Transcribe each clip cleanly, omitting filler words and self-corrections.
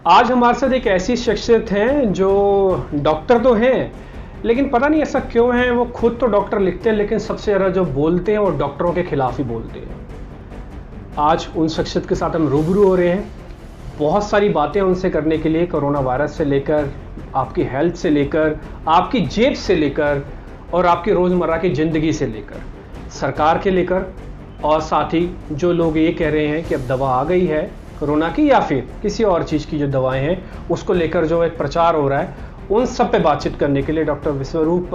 आज हमारे साथ एक ऐसी शख्सियत हैं जो डॉक्टर तो हैं, लेकिन पता नहीं ऐसा क्यों है, वो खुद तो डॉक्टर लिखते हैं लेकिन सबसे ज़्यादा जो बोलते हैं वो डॉक्टरों के खिलाफ ही बोलते हैं। आज उन शख्सियत के साथ हम रूबरू हो रहे हैं। बहुत सारी बातें उनसे करने के लिए, कोरोना वायरस से लेकर, आपकी हेल्थ से लेकर, आपकी जेब से लेकर और आपकी रोज़मर्रा की ज़िंदगी से लेकर, सरकार के लेकर, और साथ ही जो लोग ये कह रहे हैं कि अब दवा आ गई है कोरोना की या फिर किसी और चीज़ की जो दवाएं हैं उसको लेकर जो एक प्रचार हो रहा है, उन सब पे बातचीत करने के लिए डॉक्टर विश्वरूप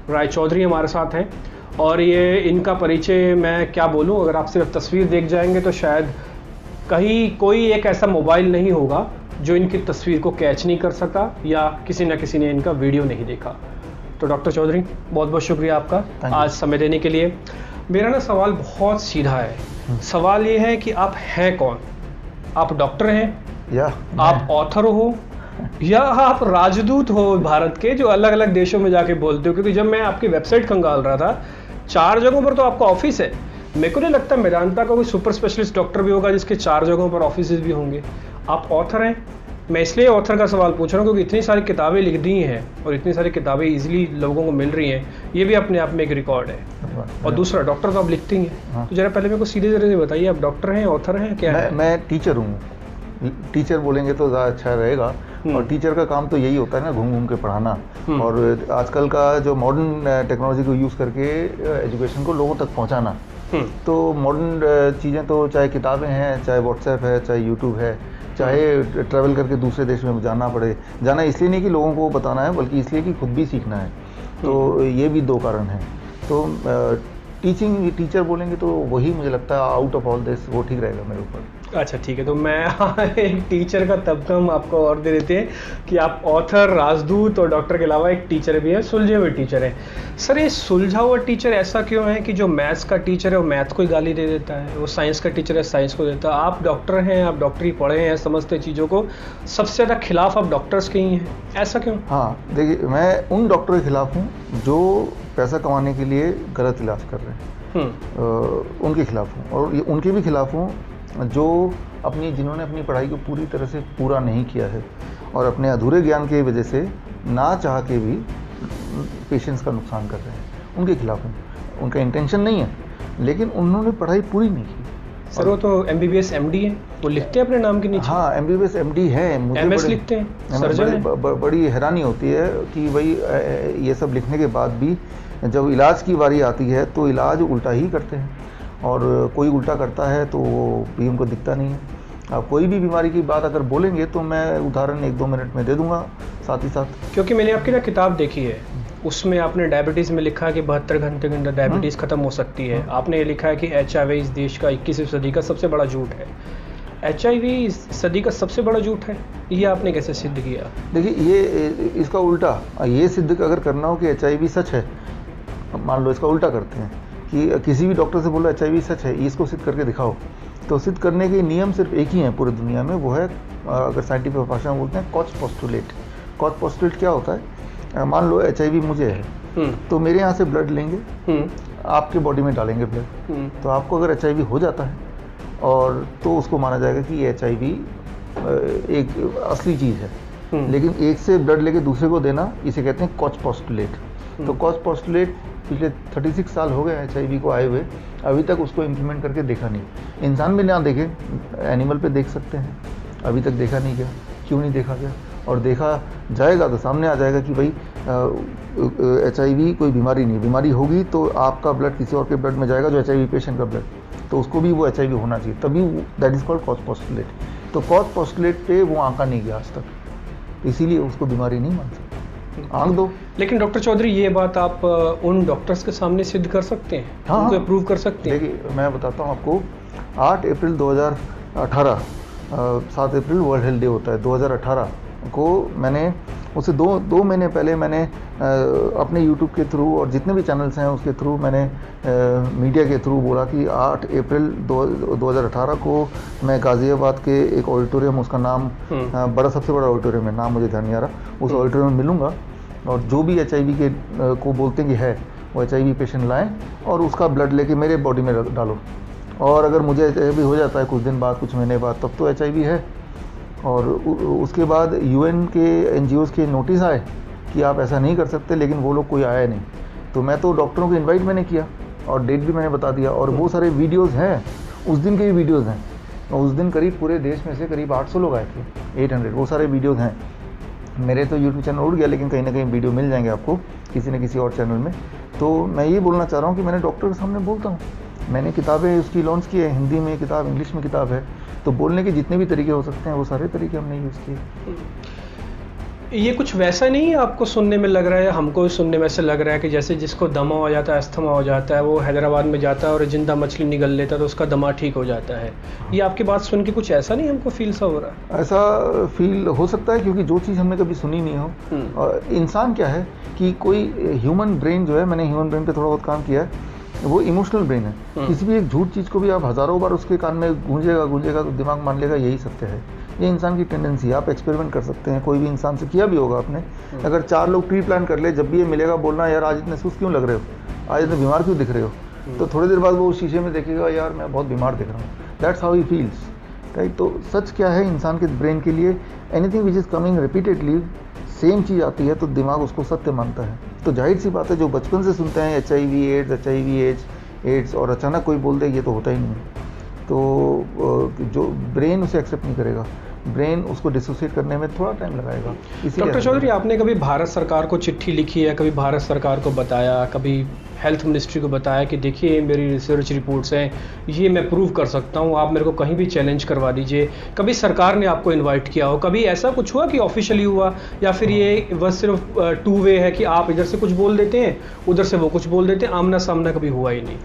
राय चौधरी हमारे साथ हैं। और ये इनका परिचय मैं क्या बोलूं, अगर आप सिर्फ तस्वीर देख जाएंगे तो शायद कहीं कोई एक ऐसा मोबाइल नहीं होगा जो इनकी तस्वीर को कैच नहीं कर सका या किसी न किसी ने इनका वीडियो नहीं देखा। तो डॉक्टर चौधरी, बहुत बहुत शुक्रिया आपका आज समय देने के लिए। मेरा ना सवाल बहुत सीधा है। सवाल ये है कि आप हैं कौन? आप डॉक्टर हैं या आप ऑथर हो या आप राजदूत हो भारत के, जो अलग अलग देशों में जाके बोलते हो? क्योंकि जब मैं आपकी वेबसाइट खंगाल रहा था, 4 जगहों पर तो आपका ऑफिस है। मेरे को नहीं लगता मेदांता का कोई सुपर स्पेशलिस्ट डॉक्टर भी होगा जिसके 4 जगहों पर ऑफिस भी होंगे। आप ऑथर हैं। मैं इसलिए ऑथर का सवाल पूछ रहा हूँ क्योंकि इतनी सारी किताबें लिख दी हैं और इतनी सारी किताबें इजीली लोगों को मिल रही हैं, ये भी अपने आप में एक रिकॉर्ड है। और दूसरा, डॉक्टर तो आप लिखते ही हैं। तो जरा पहले मेरे को सीधे से बताइए, आप डॉक्टर हैं, ऑथर हैं, क्या है? मैं टीचर हूँ। टीचर बोलेंगे तो ज़्यादा अच्छा रहेगा। और टीचर का काम तो यही होता है ना, घूम घूम के पढ़ाना। और आजकल का जो मॉडर्न टेक्नोलॉजी को यूज़ करके एजुकेशन को लोगों तक पहुँचाना। तो मॉडर्न चीज़ें तो चाहे किताबें हैं, चाहे व्हाट्सएप है, चाहे यूट्यूब है, चाहे ट्रैवल करके दूसरे देश में जाना पड़े। जाना इसलिए नहीं कि लोगों को बताना है, बल्कि इसलिए कि खुद भी सीखना है। तो ये भी 2 कारण हैं। तो टीचर बोलेंगे तो वही मुझे लगता है आउट ऑफ ऑल दिस वो ठीक रहेगा मेरे ऊपर। अच्छा ठीक है, तो मैं एक टीचर का तबका हम आपको और दे देते हैं कि आप ऑथर, राजदूत और डॉक्टर के अलावा एक टीचर भी है, सुलझे हुए टीचर है। सर, ये सुलझा हुआ टीचर ऐसा क्यों है कि जो मैथ्स का टीचर है वो मैथ को ही गाली दे देता है, वो साइंस का टीचर है साइंस को देता है? आप डॉक्टर हैं, आप डॉक्टरी पढ़े हैं, समझते चीज़ों को, सबसे ज़्यादा खिलाफ आप डॉक्टर्स के ही हैं, ऐसा क्यों? हाँ देखिए, मैं उन डॉक्टरों के खिलाफ हूँ जो पैसा कमाने के लिए गलत इलाज कर रहे हैं। उनके खिलाफ हूँ। और उनके भी खिलाफ हूँ जो जिन्होंने अपनी पढ़ाई को पूरी तरह से पूरा नहीं किया है और अपने अधूरे ज्ञान की वजह से ना चाह के भी पेशेंट्स का नुकसान कर रहे हैं, उनके खिलाफ हूँ। उनका इंटेंशन नहीं है, लेकिन उन्होंने पढ़ाई पूरी नहीं की। सर, वो तो MBBS MD है, वो लिखते हैं अपने नाम के नीचे। हाँ, MBBS MD है, मुझे MS लिखते हैं, सर्जन है। बड़ी हैरानी होती है कि भाई ये सब लिखने के बाद भी जब इलाज की बारी आती है तो इलाज उल्टा ही करते हैं। और कोई उल्टा करता है तो वो भी उनको दिखता नहीं है। आप कोई भी बीमारी की बात अगर बोलेंगे तो मैं उदाहरण 1-2 मिनट में दे दूंगा साथ ही साथ। क्योंकि मैंने आपकी ना किताब देखी है, उसमें आपने डायबिटीज़ में लिखा है कि 72 घंटे के अंदर डायबिटीज़ खत्म हो सकती है। आपने ये लिखा है कि HIV इस देश का 21वीं सदी का सबसे बड़ा झूठ है। HIV इस सदी का सबसे बड़ा झूठ है, ये आपने कैसे सिद्ध किया? देखिए, ये इसका उल्टा ये सिद्ध अगर करना हो कि HIV सच है, मान लो इसका उल्टा करते हैं कि किसी भी डॉक्टर से बोलो HIV सच है, इसको सिद्ध करके दिखाओ। तो सिद्ध करने के नियम सिर्फ एक ही हैं पूरी दुनिया में, वो है, अगर साइंटिफिक भाषा में बोलते हैं, कॉज पोस्टुलेट। कॉज पोस्टुलेट क्या होता है? मान लो HIV मुझे है, तो मेरे यहाँ से ब्लड लेंगे, आपके बॉडी में डालेंगे ब्लड, तो आपको अगर HIV हो जाता है और तो उसको माना जाएगा कि ये HIV एक असली चीज़ है। लेकिन एक से ब्लड लेके दूसरे को देना, इसे कहते हैं कॉज पोस्टुलेट। तो कॉज पोस्टुलेट पिछले 36 साल हो गए HIV को आए हुए, अभी तक उसको इम्प्लीमेंट करके देखा नहीं। इंसान में ना देखे, एनिमल पे देख सकते हैं, अभी तक देखा नहीं गया। क्यों नहीं देखा गया? और देखा जाएगा तो सामने आ जाएगा कि भाई HIV कोई बीमारी नहीं। बीमारी होगी तो आपका ब्लड किसी और के ब्लड में जाएगा, जो HIV पेशेंट का ब्लड, तो उसको भी वो HIV होना चाहिए, तभी that is called cause postulate. तो कॉज पोस्टुलेट पे वो आंका नहीं गया आज तक, इसीलिए उसको बीमारी नहीं मान सकते। आंक दो। लेकिन डॉक्टर चौधरी, ये बात आप उन डॉक्टर्स के सामने सिद्ध कर सकते हैं? हाँ, उनको अप्रूव कर सकते हैं? देखिए, मैं बताता हूँ आपको। 8 अप्रैल 2018, 7 अप्रैल वर्ल्ड हेल्थ डे होता है। 2018 को मैंने उससे दो महीने पहले मैंने अपने यूट्यूब के थ्रू और जितने भी चैनल्स हैं उसके थ्रू मैंने मीडिया के थ्रू बोला कि 8 अप्रैल 2018 को मैं गाज़ियाबाद के एक ऑडिटोरियम, उसका नाम सबसे बड़ा ऑडिटोरियम है, नाम मुझे ध्यान नहीं आ रहा, उस ऑडिटोरियम में मिलूँगा और जो भी HIV के को बोलते हैं कि है, वो HIV पेशेंट लाएँ और उसका ब्लड लेके मेरे बॉडी में डालो। और अगर मुझे HIV हो जाता है कुछ दिन बाद, कुछ महीने बाद, तब तो HIV है, और उसके बाद यूएन के एनजीओज़ के नोटिस आए कि आप ऐसा नहीं कर सकते, लेकिन वो लोग कोई आया नहीं। तो मैं तो डॉक्टरों को इनवाइट मैंने किया और डेट भी मैंने बता दिया, और वो सारे वीडियोज़ हैं, उस दिन के भी वीडियोज़ हैं। और उस दिन करीब पूरे देश में से करीब 800 लोग आए थे, 800, वो सारे वीडियोज़ हैं। मेरे तो यूट्यूब चैनल उड़ गया, लेकिन कहीं ना कहीं वीडियो मिल जाएंगे आपको किसी न किसी और चैनल में। तो मैं ये बोलना चाह रहा हूँ कि मैंने डॉक्टर के सामने बोलता हूँ, मैंने किताबें उसकी लॉन्च की है, हिंदी में किताब, इंग्लिश में किताब है। तो बोलने के जितने भी तरीके हो सकते हैं वो सारे तरीके हमने यूज़ किए। ये कुछ वैसा नहीं है आपको सुनने में लग रहा है, हमको सुनने में ऐसा लग रहा है कि जैसे जिसको दमा हो जाता है, अस्थमा हो जाता है, वो हैदराबाद में जाता है और जिंदा मछली निगल लेता है तो उसका दमा ठीक हो जाता है। ये आपकी बात सुन के कुछ ऐसा नहीं हमको फील सा हो रहा है? ऐसा फील हो सकता है, क्योंकि जो चीज़ हमने कभी सुनी नहीं हो। और इंसान क्या है कि कोई ह्यूमन ब्रेन जो है, मैंने ह्यूमन ब्रेन पे थोड़ा बहुत काम किया है, वो इमोशनल ब्रेन है। किसी भी एक झूठ चीज़ को भी आप हज़ारों बार उसके कान में गूंजेगा तो दिमाग मान लेगा यही सत्य है। ये इंसान की टेंडेंसी है। आप एक्सपेरिमेंट कर सकते हैं, कोई भी इंसान से किया भी होगा आपने। अगर 4 लोग ट्री प्लान कर ले, जब भी ये मिलेगा बोलना यार आज इतने सुस्त क्यों लग रहे हो, आज इतने बीमार क्यों दिख रहे हो, तो थोड़ी देर बाद वो शीशे में देखेगा यार मैं बहुत बीमार दिख रहा हूँ। That's how he feels, right. तो सच क्या है इंसान के ब्रेन के लिए, anything which is coming repeatedly, same चीज़ आती है तो दिमाग उसको सत्य मानता है। तो जाहिर सी बात है, जो बचपन से सुनते हैं HIV एड्स और अचानक कोई बोल दे, ये तो होता ही नहीं है। तो जो ब्रेन उसे एक्सेप्ट नहीं करेगा, ब्रेन उसको डिसोसिएट करने में थोड़ा टाइम लगाएगा। डॉक्टर चौधरी, आपने कभी भारत सरकार को चिट्ठी लिखी है, कभी भारत सरकार को बताया, कभी हेल्थ मिनिस्ट्री को बताया कि देखिए मेरी रिसर्च रिपोर्ट्स हैं, ये मैं प्रूव कर सकता हूँ, आप मेरे को कहीं भी चैलेंज करवा दीजिए? कभी सरकार ने आपको इनवाइट किया हो, कभी ऐसा कुछ हुआ कि ऑफिशियली हुआ, या फिर ये बस सिर्फ 2 वे है कि आप इधर से कुछ बोल देते हैं, उधर से वो कुछ बोल देते हैं, आमना सामना कभी हुआ ही नहीं?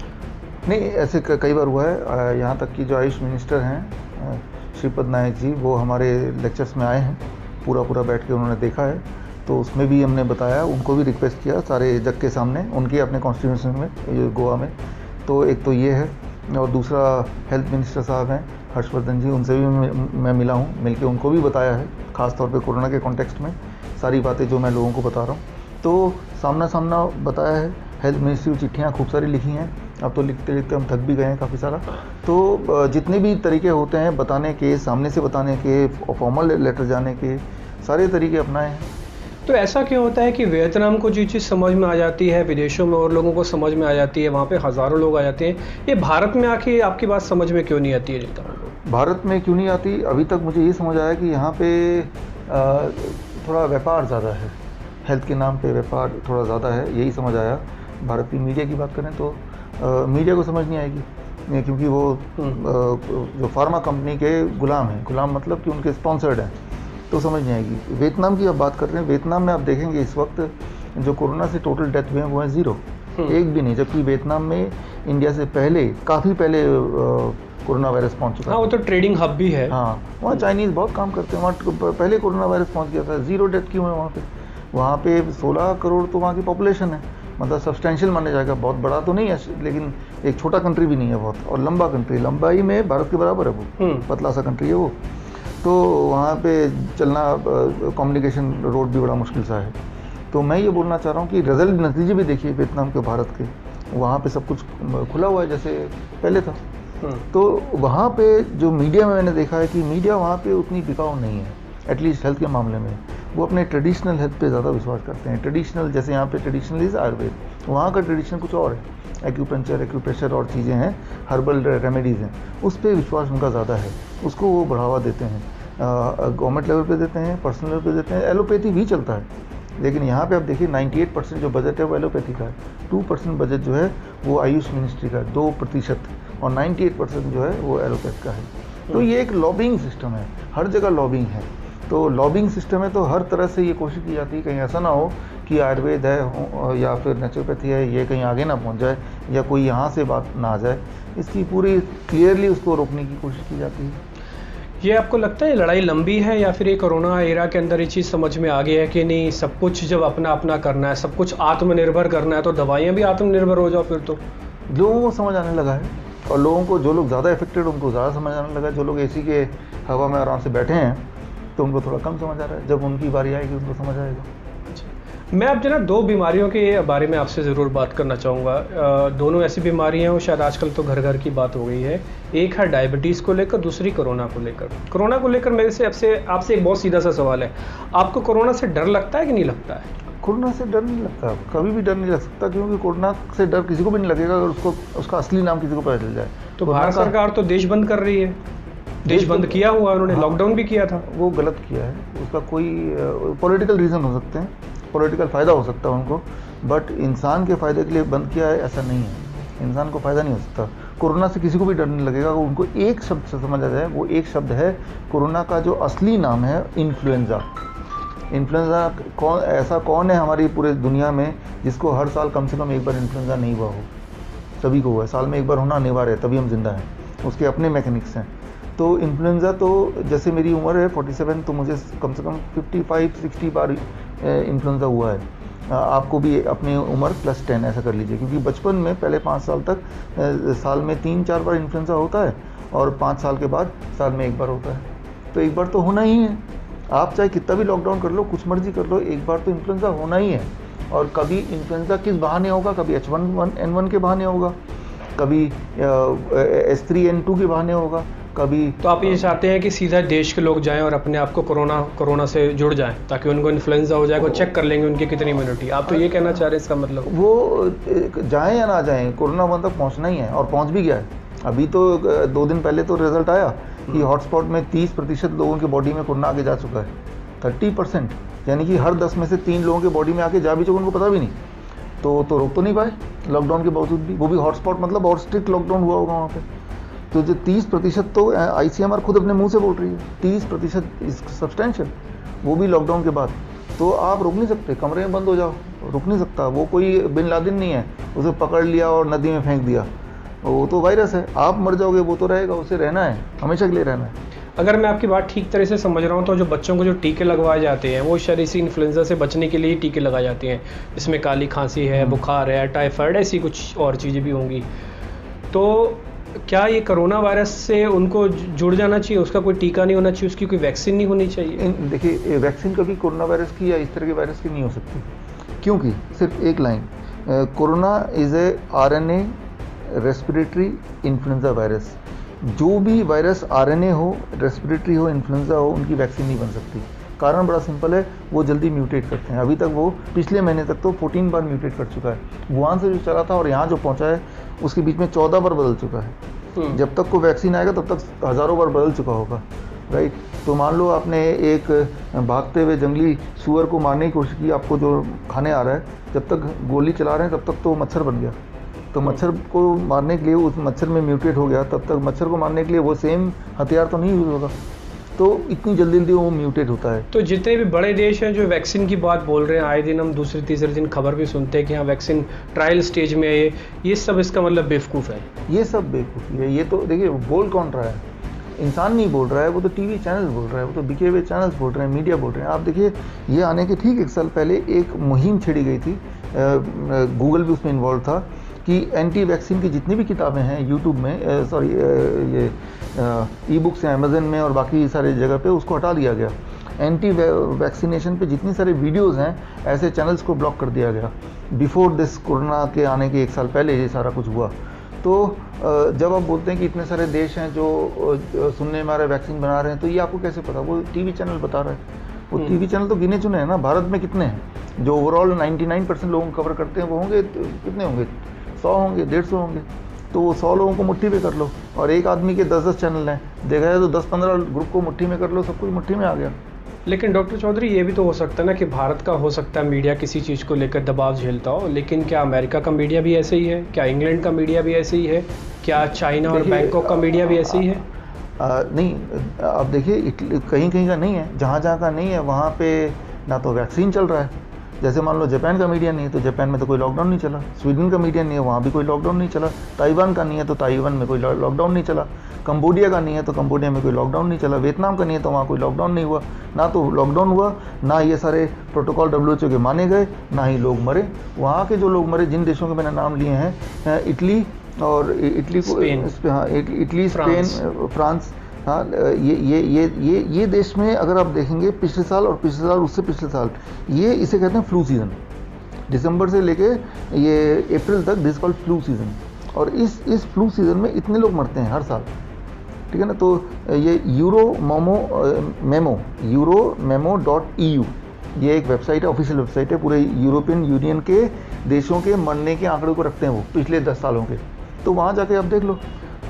नहीं, ऐसे कई बार हुआ है। यहाँ तक कि जो आयुष मिनिस्टर हैं श्रीपद नायक जी, वो हमारे लेक्चर्स में आए हैं, पूरा बैठ के उन्होंने देखा है। तो उसमें भी हमने बताया, उनको भी रिक्वेस्ट किया सारे जग के सामने, उनके अपने कॉन्स्टिट्यूशन में, गोवा में। तो एक तो ये है, और दूसरा हेल्थ मिनिस्टर साहब हैं हर्षवर्धन जी, उनसे भी मैं मिला हूँ, मिलके उनको भी बताया है, ख़ासतौर पे कोरोना के कॉन्टेक्स्ट में सारी बातें जो मैं लोगों को बता रहा हूँ। तो सामना सामना बताया है। हेल्थ मिनिस्ट्री की चिट्ठियाँ खूब सारी लिखी हैं, अब तो लिखते लिखते हम थक भी गए हैं काफ़ी सारा। तो जितने भी तरीके होते हैं बताने के, सामने से बताने के, फॉर्मल लेटर जाने के, सारे तरीके अपनाए हैं। तो ऐसा क्यों होता है कि वियतनाम को जो चीज़ समझ में आ जाती है विदेशों में और लोगों को समझ में आ जाती है, वहाँ पे हज़ारों लोग आ जाते हैं, ये भारत में आके आपकी बात समझ में क्यों नहीं आती है? भारत में क्यों नहीं आती, अभी तक मुझे ये समझ आया कि यहाँ पे थोड़ा व्यापार ज़्यादा है, हेल्थ के नाम पे व्यापार थोड़ा ज़्यादा है, यही समझ आया। भारत की मीडिया की बात करें तो मीडिया को समझ नहीं आएगी, क्योंकि वो जो फार्मा कंपनी के गुलाम हैं, गुलाम मतलब कि उनके स्पॉन्सर्ड हैं, तो समझ नहीं आएगी। वियतनाम की आप बात कर रहे हैं, वियतनाम में आप देखेंगे इस वक्त जो कोरोना से टोटल डेथ हुए हैं वो हैं 0, एक भी नहीं, जबकि वियतनाम में इंडिया से पहले, काफ़ी पहले कोरोना वायरस पहुंच चुका है। हाँ, वो तो ट्रेडिंग हब भी है। हाँ, वहाँ चाइनीज़ बहुत काम करते हैं, वहाँ पहले कोरोना वायरस पहुंच गया था। 0 डेथ क्यों है वहाँ पे? वहाँ पे 16 करोड़ तो वहाँ की पॉपुलेशन है, मतलब सब्सटेंशियल माना जाएगा, बहुत बड़ा तो नहीं है, लेकिन एक छोटा कंट्री भी नहीं है बहुत, और लंबा कंट्री, लंबाई में भारत के बराबर है वो, पतला सा कंट्री है वो। तो वहाँ पे चलना, कम्युनिकेशन रोड भी बड़ा मुश्किल सा है। तो मैं ये बोलना चाह रहा हूँ कि रिजल्ट, नतीजे भी देखिए वियतनाम के, भारत के, वहाँ पे सब कुछ खुला हुआ है जैसे पहले था। तो वहाँ पे जो मीडिया में मैंने देखा है कि मीडिया वहाँ पे उतनी बिकाऊ नहीं है, एटलीस्ट हेल्थ के मामले में। वो अपने ट्रेडिशनल हेल्थ पे ज़्यादा विश्वास करते हैं। ट्रेडिशनल, जैसे यहाँ पे ट्रेडिशनल इज़ आयुर्वेद, वहाँ का ट्रेडिशनल कुछ और है, एक्यूपंक्चर, एक्यूप्रेशर और चीज़ें हैं, हर्बल रेमेडीज़ हैं, उस पर विश्वास उनका ज़्यादा है, उसको वो बढ़ावा देते हैं। गवर्नमेंट लेवल पे देते हैं, पर्सनल लेवल पे देते हैं, एलोपैथी भी चलता है। लेकिन यहाँ पे आप देखिए 98% जो बजट है वो एलोपैथी का है, 2% बजट जो है वो आयुष मिनिस्ट्री का है, 2%, और 98% जो है वो एलोपैथ का है। तो ये एक लॉबिंग सिस्टम है, हर जगह लॉबिंग है। तो लॉबिंग सिस्टम है, तो हर तरह से ये कोशिश की जाती है कहीं ऐसा ना हो कि आयुर्वेद है या फिर नेचुरोपैथी है, ये कहीं आगे ना पहुंच जाए, या कोई यहाँ से बात ना आ जाए, इसकी पूरी क्लियरली उसको रोकने की कोशिश की जाती है। ये आपको लगता है लड़ाई लंबी है, या फिर ये कोरोना एरा के अंदर ये चीज़ समझ में आ गया है कि नहीं, सब कुछ जब अपना अपना करना है, सब कुछ आत्मनिर्भर करना है, तो दवाइयाँ भी आत्मनिर्भर हो जाओ फिर तो? लोगों को समझ आने लगा है, और लोगों को, जो लोग ज़्यादा इफेक्टेड उनको ज़्यादा समझ आने लगा है। जो लोग एसी के हवा में आराम से बैठे हैं तो उनको थोड़ा कम समझ आ रहा है, जब उनकी बारी आएगी उनको समझ आएगा। मैं अब जो ना दो बीमारियों के बारे में आपसे ज़रूर बात करना चाहूँगा। दोनों ऐसी बीमारियाँ हैं, वो शायद आजकल तो घर घर की बात हो गई है। एक है डायबिटीज़ को लेकर, दूसरी कोरोना को लेकर। कोरोना को लेकर मेरे से आपसे एक बहुत सीधा सा सवाल है, आपको कोरोना से डर लगता है कि नहीं लगता है? कोरोना से डर नहीं लगता, कभी भी डर नहीं लग सकता, क्योंकि कोरोना से डर किसी को भी नहीं लगेगा अगर उसका असली नाम किसी को पता चल जाए। तो भारत सरकार तो देश बंद कर रही है, देश बंद किया हुआ, उन्होंने लॉकडाउन भी किया था। वो गलत किया है, उसका कोई पॉलिटिकल रीज़न हो सकते हैं, पॉलिटिकल फ़ायदा हो सकता है उनको, बट इंसान के फ़ायदे के लिए बंद किया है ऐसा नहीं है। इंसान को फ़ायदा नहीं हो सकता। कोरोना से किसी को भी डर नहीं लगेगा, उनको एक शब्द से समझा जाए, वो एक शब्द है, कोरोना का जो असली नाम है इन्फ्लुएंज़ा। इन्फ्लुएंज़ा ऐसा कौन है हमारी पूरे दुनिया में जिसको हर साल कम से कम एक बार इन्फ्लुएंज़ा नहीं हुआ हो? सभी को हुआ है, साल में एक बार होना अनिवार्य है, तभी हम जिंदा हैं, उसके अपने मैकेनिक्स हैं। तो इन्फ्लुएंज़ा तो जैसे मेरी उम्र है 47, तो मुझे कम से कम 55-60 बार इन्फ्लुएंज़ा हुआ है। आपको भी अपनी उम्र +10 ऐसा कर लीजिए, क्योंकि बचपन में पहले 5 साल तक साल में 3-4 बार इन्फ्लुएंज़ा होता है, और 5 साल के बाद साल में एक बार होता है। तो एक बार तो होना ही है। आप चाहे कितना भी लॉकडाउन कर लो, कुछ मर्जी कर लो, एक बार तो इन्फ्लुएंज़ा होना ही है। और कभी इन्फ्लुएंज़ा किस बहाने होगा? कभी H1N1 के बहाने होगा, कभी H3N2 के बहाने होगा, कभी। तो आप ये चाहते हैं कि सीधा देश के लोग जाएं और अपने आप को कोरोना से जुड़ जाएं, ताकि उनको इन्फ्लुएंजा हो जाए, वो चेक कर लेंगे उनकी कितनी इम्यूनिटी। आप तो ये कहना चाह रहे हैं, इसका मतलब वो जाएं या ना जाएं, कोरोना वहाँ तक पहुँचना ही है, और पहुँच भी गया है। अभी तो 2 दिन पहले तो रिजल्ट आया कि हॉटस्पॉट में 30% लोगों की बॉडी में कोरोना आगे जा चुका है। 30%, यानी कि हर 10 में से 3 लोगों के बॉडी में आके जा भी चुका, उनको पता भी नहीं। तो रोक तो नहीं पाए लॉकडाउन के बावजूद भी, वो भी हॉटस्पॉट, मतलब और स्ट्रिक्ट लॉकडाउन हुआ होगा वहाँ पे। तो जो 30% तो ICMR खुद अपने मुंह से बोल रही है, 30% इज सब्सटेंशियल, वो भी लॉकडाउन के बाद। तो आप रोक नहीं सकते, कमरे में बंद हो जाओ, रुक नहीं सकता। वो कोई बिन लादेन नहीं है, उसे पकड़ लिया और नदी में फेंक दिया। वो तो वायरस है, आप मर जाओगे, वो तो रहेगा, उसे रहना है, हमेशा के लिए रहना है। अगर मैं आपकी बात ठीक तरह से समझ रहा हूँ, तो जो बच्चों को जो टीके लगवाए जाते हैं, वो शायद इसी इन्फ्लुएंजा से बचने के लिए ही टीके लगाए जाते हैं। इसमें काली खांसी है, बुखार है, टाइफाइड, ऐसी कुछ और चीज़ें भी होंगी। तो क्या ये कोरोना वायरस से उनको जुड़ जाना चाहिए? उसका कोई टीका नहीं होना चाहिए, उसकी कोई वैक्सीन नहीं होनी चाहिए? देखिए, वैक्सीन कभी कोरोना वायरस की या इस तरह के वायरस की नहीं हो सकती, क्योंकि सिर्फ एक line, corona is a RNA respiratory influenza virus. जो भी वायरस RNA हो, रेस्पिरेटरी हो, इन्फ्लुएंजा हो, उनकी वैक्सीन नहीं बन सकती। कारण बड़ा सिंपल है, वो जल्दी म्यूटेट करते हैं। अभी तक वो पिछले महीने तक तो 14 बार म्यूटेट कर चुका है। वुहान से जो चला था और यहाँ जो पहुँचा है, उसके बीच में 14 बार बदल चुका है। जब तक को वैक्सीन आएगा तब तक हज़ारों बार बदल चुका होगा, राइट। तो मान लो आपने एक भागते हुए जंगली सुअर को मारने की कोशिश की, आपको जो खाने आ रहा है, जब तक गोली चला रहे हैं तब तक तो मच्छर बन गया। तो मच्छर को मारने के लिए उस मच्छर में म्यूटेट हो गया, तब तक मच्छर को मारने के लिए वो सेम हथियार तो नहीं यूज़ होगा, तो इतनी जल्दी वो म्यूटेट होता है। तो जितने भी बड़े देश हैं जो वैक्सीन की बात बोल रहे हैं, आए दिन हम दूसरे तीसरे दिन खबर भी सुनते हैं कि हाँ वैक्सीन ट्रायल स्टेज में है, ये सब इसका मतलब बेवकूफ़ है? ये सब बेवकूफ़ी है। ये तो देखिए, बोल कौन रहा है? इंसान नहीं बोल रहा है, वो तो टीवी चैनल बोल रहा है, वो तो बिके हुए चैनल्स बोल रहे हैं, मीडिया बोल रहे हैं। आप देखिए, ये आने के ठीक 1 साल पहले एक मुहिम छेड़ी गई थी, गूगल भी उसमें इन्वॉल्व था, कि एंटी वैक्सीन की जितनी भी किताबें हैं यूट्यूब में, ये ई-बुक्स हैं अमेज़न में और बाकी सारे जगह पे, उसको हटा दिया गया। एंटी वैक्सीनेशन पे जितनी सारे वीडियोस हैं, ऐसे चैनल्स को ब्लॉक कर दिया गया। बिफोर दिस कोरोना के आने के 1 साल पहले ये सारा कुछ हुआ। तो जब आप बोलते हैं कि इतने सारे देश हैं जो सुनने में आ रहे वैक्सीन बना रहे हैं, तो ये आपको कैसे पता? वो टीवी चैनल बता रहा है। वो टीवी चैनल तो गिने चुने हैं ना। भारत में कितने हैं जो ओवरऑल 99% लोगों को कवर करते हैं? वो होंगे, कितने होंगे? 100 होंगे, 150 होंगे। तो वो 100 लोगों को मुट्ठी में कर लो, और एक आदमी के 10-10 चैनल हैं, देखा जाए तो 10-15 ग्रुप को मुट्ठी में कर लो, सब कुछ मुट्ठी में आ गया। लेकिन डॉक्टर चौधरी, ये भी तो हो सकता है ना कि भारत का हो सकता है मीडिया किसी चीज़ को लेकर दबाव झेलता हो, लेकिन क्या अमेरिका का मीडिया भी ऐसे ही है? क्या इंग्लैंड का मीडिया भी ऐसे ही है? क्या चाइना और बैंकॉक का मीडिया भी ऐसे ही है? नहीं, आप देखिए, कहीं कहीं का नहीं है, जहाँ जहाँ का नहीं है वहाँ पे ना तो वैक्सीन चल रहा है। जैसे मान लो जापान का मीडिया नहीं है तो जापान में तो कोई लॉकडाउन नहीं चला। स्वीडन का मीडिया नहीं है, वहाँ भी कोई लॉकडाउन नहीं चला। ताइवान का नहीं है तो ताइवान में कोई लॉकडाउन नहीं चला। कंबोडिया का नहीं है तो कंबोडिया में कोई लॉकडाउन नहीं चला। वियतनाम का नहीं है तो वहाँ कोई लॉकडाउन नहीं हुआ। ना तो लॉकडाउन हुआ, ना ये सारे प्रोटोकॉल WHO के माने गए, ना ही लोग मरे। वहाँ के जो लोग मरे, जिन देशों के मैंने नाम लिए हैं, इटली और इटली को, हाँ, इटली, स्पेन, फ्रांस, हाँ, ये देश में अगर आप देखेंगे पिछले साल और पिछले साल उससे पिछले साल, ये इसे कहते हैं फ्लू सीज़न। दिसंबर से लेके ये अप्रैल तक दिस कॉल्ड फ्लू सीज़न। और इस फ्लू सीज़न में इतने लोग मरते हैं हर साल, ठीक है ना। तो ये euromemo.eu ये एक वेबसाइट है, ऑफिशियल वेबसाइट है, पूरे यूरोपियन यूनियन के देशों के मरने के आंकड़े को रखते हैं वो पिछले 10 सालों के। तो वहाँ जाके आप देख लो,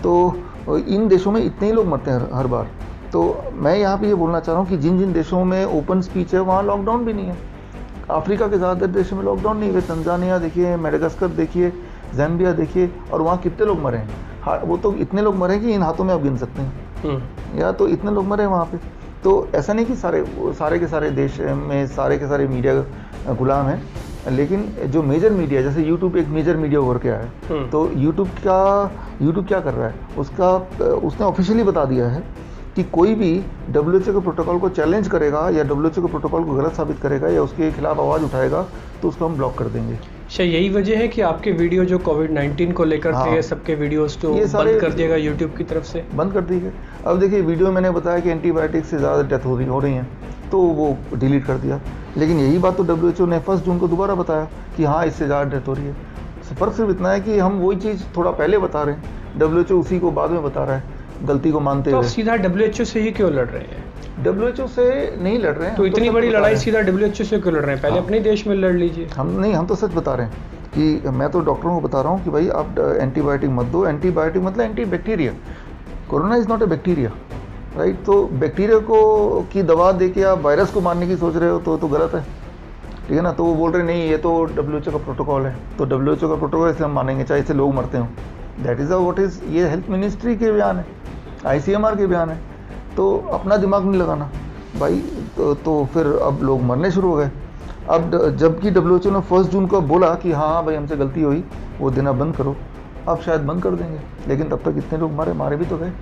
तो इन देशों में इतने ही लोग मरते हैं हर बार। तो मैं यहाँ पे ये बोलना चाह रहा हूँ कि जिन जिन देशों में ओपन स्पीच है वहाँ लॉकडाउन भी नहीं है। अफ्रीका के ज़्यादातर देशों में लॉकडाउन नहीं है। तंजानिया देखिए, मेडागास्कर देखिए, ज़ैम्बिया देखिए, और वहाँ कितने लोग मरे हैं। हाँ, वो तो इतने लोग मरे कि इन हाथों में आप गिन सकते हैं, या तो इतने लोग मरे हैं वहाँ पे। तो ऐसा नहीं कि सारे के सारे देश में सारे के सारे मीडिया गुलाम हैं, लेकिन जो मेजर मीडिया, जैसे यूट्यूब एक मेजर मीडिया उभर के आया है, तो यूट्यूब क्या कर रहा है, उसने ऑफिशियली बता दिया है कि कोई भी WHO के प्रोटोकॉल को चैलेंज करेगा या WHO के प्रोटोकॉल को गलत साबित करेगा या उसके खिलाफ आवाज़ उठाएगा तो उसको हम ब्लॉक कर देंगे। अच्छा, यही वजह है कि आपके वीडियो जो कोविड-19 को लेकर थे, सबके वीडियोस तो बंद कर दिएगा यूट्यूब की तरफ से, बंद कर दी गए। अब देखिए, वीडियो मैंने बताया कि एंटीबायोटिक से ज़्यादा डेथ हो रही हैं, तो वो डिलीट कर दिया। लेकिन यही बात तो WHO ने 1 जून को दोबारा बताया कि हाँ, इससे ज़्यादा डेथ हो रही है। फ़र्क सिर्फ इतना है कि हम वही चीज़ थोड़ा पहले बता रहे हैं, WHO उसी को बाद में बता रहा है, गलती को मानते हुए। तो सीधा WHO से ही क्यों लड़ रहे हैं? WHO से नहीं लड़ रहे हैं। तो इतनी बड़ी लड़ाई सीधा WHO से क्यों लड़ रहे हैं? पहले अपने देश में लड़ लीजिए। हम तो सच बता रहे हैं कि मैं तो डॉक्टरों को बता रहा हूँ कि भाई आप एंटीबायोटिक मत दो। एंटीबायोटिक मतलब anti bacteria. Corona is not a bacteria, right. तो बैक्टीरिया को की दवा दे के आप वायरस को मारने की सोच रहे हो तो गलत है, ठीक है ना। तो वो बोल रहे नहीं, ये तो WHO का प्रोटोकॉल है, तो WHO का प्रोटोकॉल इसे हम मानेंगे चाहे इससे लोग मरते हों। दैट इज़ व्हाट इज़, ये हेल्थ मिनिस्ट्री के बयान है, ICMR के बयान है। तो अपना दिमाग नहीं लगाना भाई। तो फिर अब लोग मरने शुरू हो गए। अब जबकि WHO ने 1 जून को बोला कि हाँ भाई हमसे गलती हुई, वो देना बंद करो, अब शायद बंद कर देंगे। लेकिन तब तक इतने लोग मारे भी तो गए,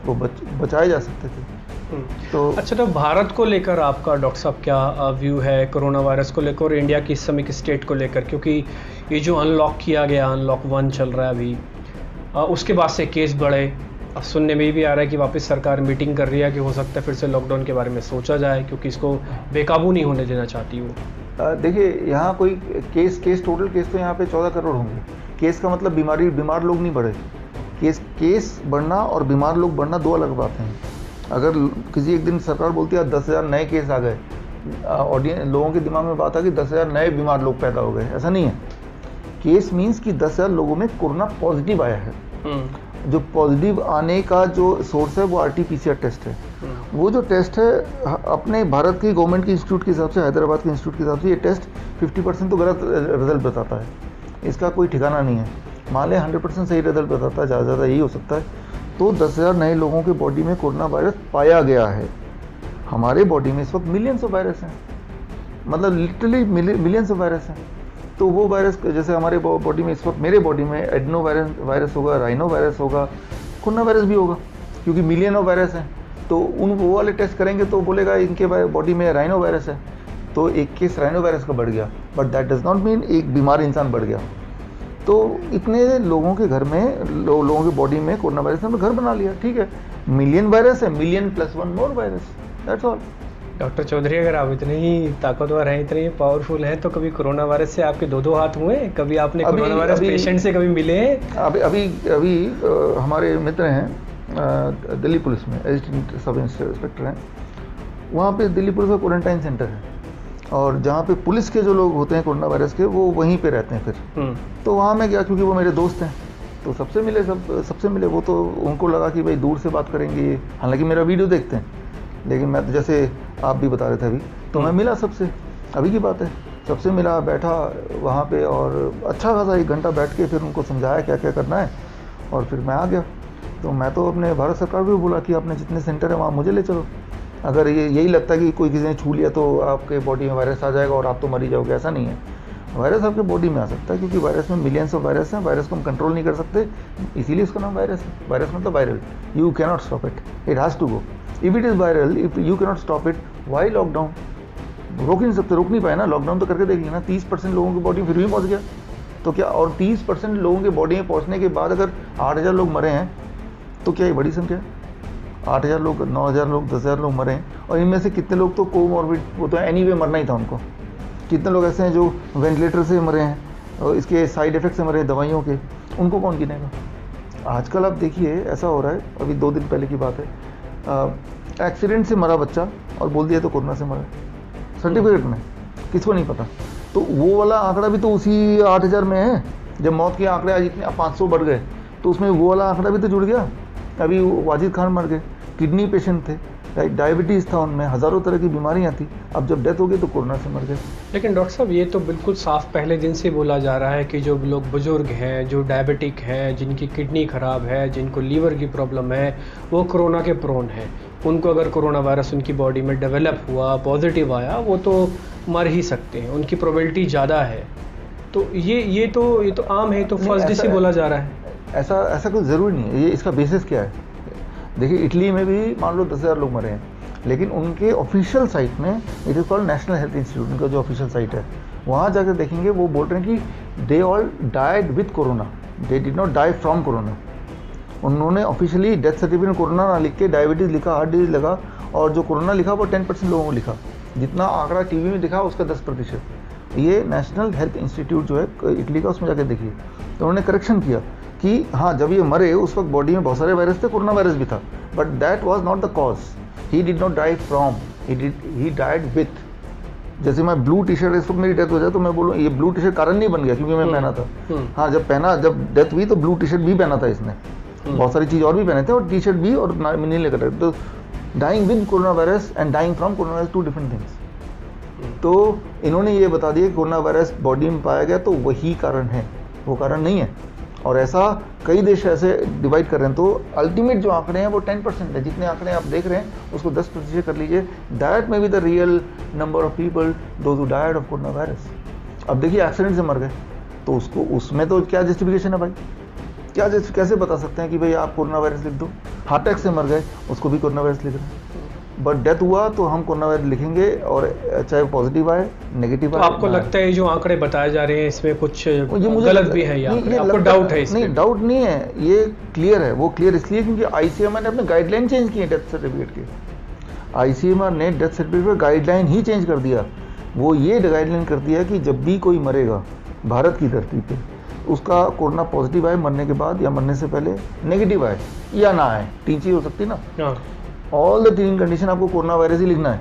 वो बचाए जा सकते थे। तो अच्छा, तो भारत को लेकर आपका डॉक्टर साहब क्या व्यू है कोरोना वायरस को लेकर और इंडिया की इस समय की स्टेट को लेकर? क्योंकि ये जो अनलॉक किया गया, अनलॉक 1 चल रहा है अभी, उसके बाद से केस बढ़े। अब सुनने में भी आ रहा है कि वापस सरकार मीटिंग कर रही है कि हो सकता है फिर से लॉकडाउन के बारे में सोचा जाए, क्योंकि इसको बेकाबू नहीं होने देना चाहती वो। देखिए, यहाँ कोई टोटल केस तो यहाँ पे 14 करोड़ होंगे। केस का मतलब बीमार लोग नहीं बढ़े। केस बढ़ना और बीमार लोग बढ़ना दो अलग बातें हैं। अगर किसी एक दिन सरकार बोलती है 10,000 नए केस आ गए, ऑडियंस लोगों के दिमाग में बात आ कि 10,000 नए बीमार लोग पैदा हो गए, ऐसा नहीं है। केस मीन्स कि 10,000 लोगों में कोरोना पॉजिटिव आया है। जो पॉजिटिव आने का जो सोर्स है वो RT-PCR टेस्ट है। वो जो टेस्ट है अपने भारत की गवर्नमेंट के इंस्टीट्यूट के हिसाब से, हैदराबाद के इंस्टीट्यूट के हिसाब से, ये टेस्ट 50% तो गलत रिजल्ट बताता है। इसका कोई ठिकाना नहीं है। मान लें 100% सही रिजल्ट बताता है, ज़्यादा यही हो सकता है। तो 10,000 नए लोगों के बॉडी में कोरोना वायरस पाया गया है। हमारे बॉडी में इस वक्त मिलियंस ऑफ वायरस हैं, मतलब लिटरली मिलियंस ऑफ वायरस हैं। तो वो वायरस जैसे हमारे बॉडी में इस वक्त, मेरे बॉडी में एडनो वायरस होगा, राइनो वायरस होगा, कोरोना वायरस भी होगा, क्योंकि मिलियन ऑफ वायरस हैं। तो वो वाले टेस्ट करेंगे तो बोलेगा इनके बॉडी में राइनो वायरस है, तो एक केस राइनो वायरस का बढ़ गया, but that does not mean एक बीमार इंसान बढ़ गया। तो इतने लोगों के घर में, लोगों के बॉडी में कोरोना वायरस ने घर बना लिया, ठीक है। मिलियन वायरस है, million plus 1 more virus, that's all. Doctor Chaudhary, अगर आप इतने ही ताकतवर हैं, इतने ही पावरफुल हैं, तो कभी कोरोना वायरस से आपके दो हाथ हुए? कभी आपने कोरोना वायरस पेशेंट से कभी मिले हैं? अभी हमारे मित्र हैं दिल्ली पुलिस में, एसिस्टेंट सब इंस्पेक्टर हैं। वहाँ पे दिल्ली पुलिस का क्वारंटाइन सेंटर है, और जहाँ पे पुलिस के जो लोग होते हैं कोरोना वायरस के, वो वहीं पे रहते हैं फिर। तो वहाँ मैं गया, क्योंकि वो मेरे दोस्त हैं, तो सबसे मिले। वो तो उनको लगा कि भाई दूर से बात करेंगे, हालांकि मेरा वीडियो देखते हैं, लेकिन मैं तो जैसे आप भी बता रहे थे अभी, तो मैं मिला सबसे, अभी की बात है, सबसे मिला, बैठा वहाँ पे, और अच्छा खासा 1 घंटा बैठ के फिर उनको समझाया क्या क्या करना है, और फिर मैं आ गया। तो मैं तो अपने भारत सरकार को भी बोला कि आपने जितने सेंटर है वहाँ मुझे ले चलो। अगर यही लगता है कि कोई किसी ने छू लिया तो आपके बॉडी में वायरस आ जाएगा और आप तो मर ही जाओगे, ऐसा नहीं है। वायरस आपके बॉडी में आ सकता है, क्योंकि वायरस में मिलियंस ऑफ वायरस हैं। वायरस को हम कंट्रोल नहीं कर सकते, इसीलिए उसका नाम वायरस है। वायरस मतलब viral, you can not stop it, it has to go. If it is viral, if you can not stop it, why lockdown? रोक ही नहीं सकते, रोक नहीं पाए ना। लॉकडाउन तो करके देख लिया ना, 30% लोगों की बॉडी में फिर भी पहुँच गया, तो क्या? और 30% लोगों के बॉडी में पहुँचने के बाद अगर 8,000 लोग मरे हैं, तो क्या ये बड़ी संख्या है? 8,000 लोग, 9,000 लोग, 10,000 लोग मरे हैं, और इनमें से कितने लोग तो कोमॉर्बिड, वो तो एनीवे मरना ही था उनको। कितने लोग ऐसे हैं जो वेंटिलेटर से मरे हैं और इसके साइड इफेक्ट से मरे हैं दवाइयों के, उनको कौन गिनेगा? आजकल आप देखिए ऐसा हो रहा है, अभी 2 दिन पहले की बात है, एक्सीडेंट से मरा बच्चा और बोल दिया तो कोरोना से मरा, सर्टिफिकेट में, किसको नहीं पता। तो वो वाला आंकड़ा भी तो उसी 8,000 में है। जब मौत के आंकड़े आज इतने 500 बढ़ गए तो उसमें वो वाला आंकड़ा भी तो जुड़ गया। अभी वाजिद खान मर गए, किडनी पेशेंट थे, राइट, डायबिटीज़ था उनमें, हज़ारों तरह की बीमारियां थी, अब जब डेथ हो गई तो कोरोना से मर गए। लेकिन डॉक्टर साहब ये तो बिल्कुल साफ पहले दिन से बोला जा रहा है कि जो लोग बुजुर्ग हैं, जो डायबिटिक हैं, जिनकी किडनी खराब है, जिनको लीवर की प्रॉब्लम है, वो कोरोना के प्रोन हैं। उनको अगर कोरोना वायरस उनकी बॉडी में डेवलप हुआ, पॉजिटिव आया, वो तो मर ही सकते हैं, उनकी प्रोबेबिलिटी ज़्यादा है। तो ये तो आम है, तो फर्स्ट डे से बोला जा रहा है। ऐसा कुछ ज़रूरी नहीं है। ये इसका बेसिस क्या है? देखिए इटली में भी मान लो 10,000 लोग मरे हैं, लेकिन उनके ऑफिशियल साइट में, it is called national health institute, उनका जो ऑफिशियल साइट है, वहाँ जाकर देखेंगे वो बोल रहे हैं कि they all died with corona, they did not die from corona. उन्होंने ऑफिशियली डेथ सर्टिफिकेट में कोरोना ना लिख के डायबिटीज़ लिखा, हार्ट डिजीज लगा, और जो कोरोना लिखा वो 10% लोगों को लिखा। जितना आंकड़ा टीवी में दिखा उसका 10%। ये नेशनल हेल्थ इंस्टीट्यूट जो है इटली का, उसमें जाकर देखिए तो उन्होंने करेक्शन किया कि हाँ, जब ये मरे उस वक्त बॉडी में बहुत सारे वायरस थे, कोरोना वायरस भी था, but that was not the cause, he did not die from, he died with. जैसे मैं ब्लू टी शर्ट, इस वक्त मेरी डेथ हो जाए तो मैं बोलूँ ये ब्लू टी शर्ट कारण नहीं बन गया क्योंकि मैं पहना था। हाँ, जब डेथ हुई तो ब्लू टी शर्ट भी पहना था इसने, बहुत सारी चीज़ और भी पहने थे, और टी शर्ट भी, और नहीं लेकर। तो dying with corona virus and dying from corona virus 2 different things. तो इन्होंने ये बता दिया कि कोरोना वायरस बॉडी में पाया गया तो वही कारण है, वो कारण नहीं है। और ऐसा कई देश ऐसे डिवाइड कर रहे हैं। तो अल्टीमेट जो आंकड़े हैं वो 10% है। जितने आंकड़े आप देख रहे हैं उसको 10% कर लीजिए, that may be the real number of people those who died of corona virus. अब देखिए एक्सीडेंट से मर गए तो उसमें तो क्या जस्टिफिकेशन है भाई? कैसे बता सकते हैं कि भाई आप कोरोना वायरस लिख दो? हार्ट अटैक से मर गए, उसको भी कोरोना वायरस लिख रहे हैं, बट डेथ हुआ तो हम कोरोना वायरस लिखेंगे, और चाहे पॉजिटिव आए नेगेटिव आए। तो आपको लगता है जो आंकड़े बताए जा रहे हैं इसमें कुछ गलत भी है? आपको डाउट है इसमें? नहीं, डाउट नहीं है, ये क्लियर है। वो क्लियर इसलिए क्योंकि आईसीएमआर ने अपने गाइडलाइन चेंज किए डेथ सर्टिफिकेट के। आईसीएमआर ने डेथ सर्टिफिकेट पर गाइडलाइन ही चेंज कर दिया। वो ये गाइडलाइन कर दिया कि जब भी कोई मरेगा भारत की धरती पे, उसका कोरोना पॉजिटिव आए मरने के बाद, या मरने से पहले नेगेटिव आए या ना आए, 3 चीज़ हो सकती ना। ऑल द 3 कंडीशन आपको कोरोना वायरस ही लिखना है।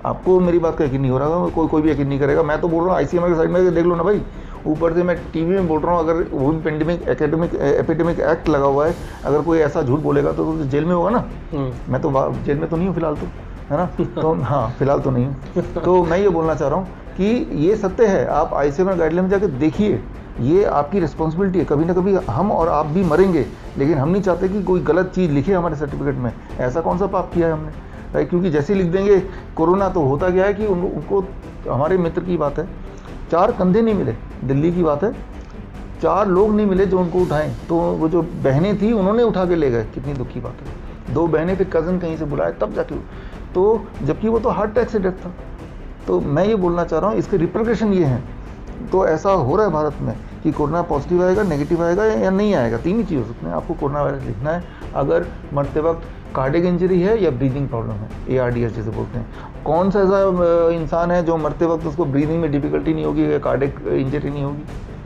आपको मेरी बात का यकीन नहीं हो रहा, कोई भी यकीन नहीं करेगा। मैं तो बोल रहा हूँ आईसीएमआर के साइड में देख लो ना भाई, ऊपर से मैं टीवी में बोल रहा हूँ। अगर वो भी एपिडेमिक एक्ट लगा हुआ है, अगर कोई ऐसा झूठ बोलेगा तो जेल में होगा ना। मैं तो जेल में तो नहीं हूँ फिलहाल, तो है ना। तो हाँ, फिलहाल तो नहीं हूँ। तो मैं ये बोलना चाह रहा हूँ कि ये सत्य है। आप आईसीएमआर गाइडलाइन में जाकर देखिए, ये आपकी रिस्पॉन्सिबिलिटी है। कभी ना कभी हम और आप भी मरेंगे, लेकिन हम नहीं चाहते कि कोई गलत चीज़ लिखे हमारे सर्टिफिकेट में। ऐसा कौन सा पाप किया है हमने, राइट? क्योंकि जैसे ही लिख देंगे कोरोना, तो होता क्या है कि उनको, हमारे मित्र की बात है, 4 कंधे नहीं मिले, दिल्ली की बात है, 4 लोग नहीं मिले जो उनको उठाएं। तो वो जो बहनें थी उन्होंने उठा के ले गए। कितनी दुख की बात है। 2 बहनें फिर कज़न कहीं से बुलाए तब जाके, तो जबकि वो तो हार्ट अटैक से डेथ था। तो मैं ये बोलना चाह रहा हूँ, इसके रिप्रिकॉशन ये हैं। तो ऐसा हो रहा है भारत में कि कोरोना पॉजिटिव आएगा, नेगेटिव आएगा या नहीं आएगा, 3 ही चीज़ हो सकते हैं। आपको कोरोना वायरस लिखना है अगर मरते वक्त कार्डियक इंजरी है या ब्रीदिंग प्रॉब्लम है, ARDS जिसे बोलते हैं। कौन सा ऐसा इंसान है जो मरते वक्त उसको ब्रीदिंग में डिफिकल्टी नहीं होगी या कार्डियक इंजरी नहीं होगी?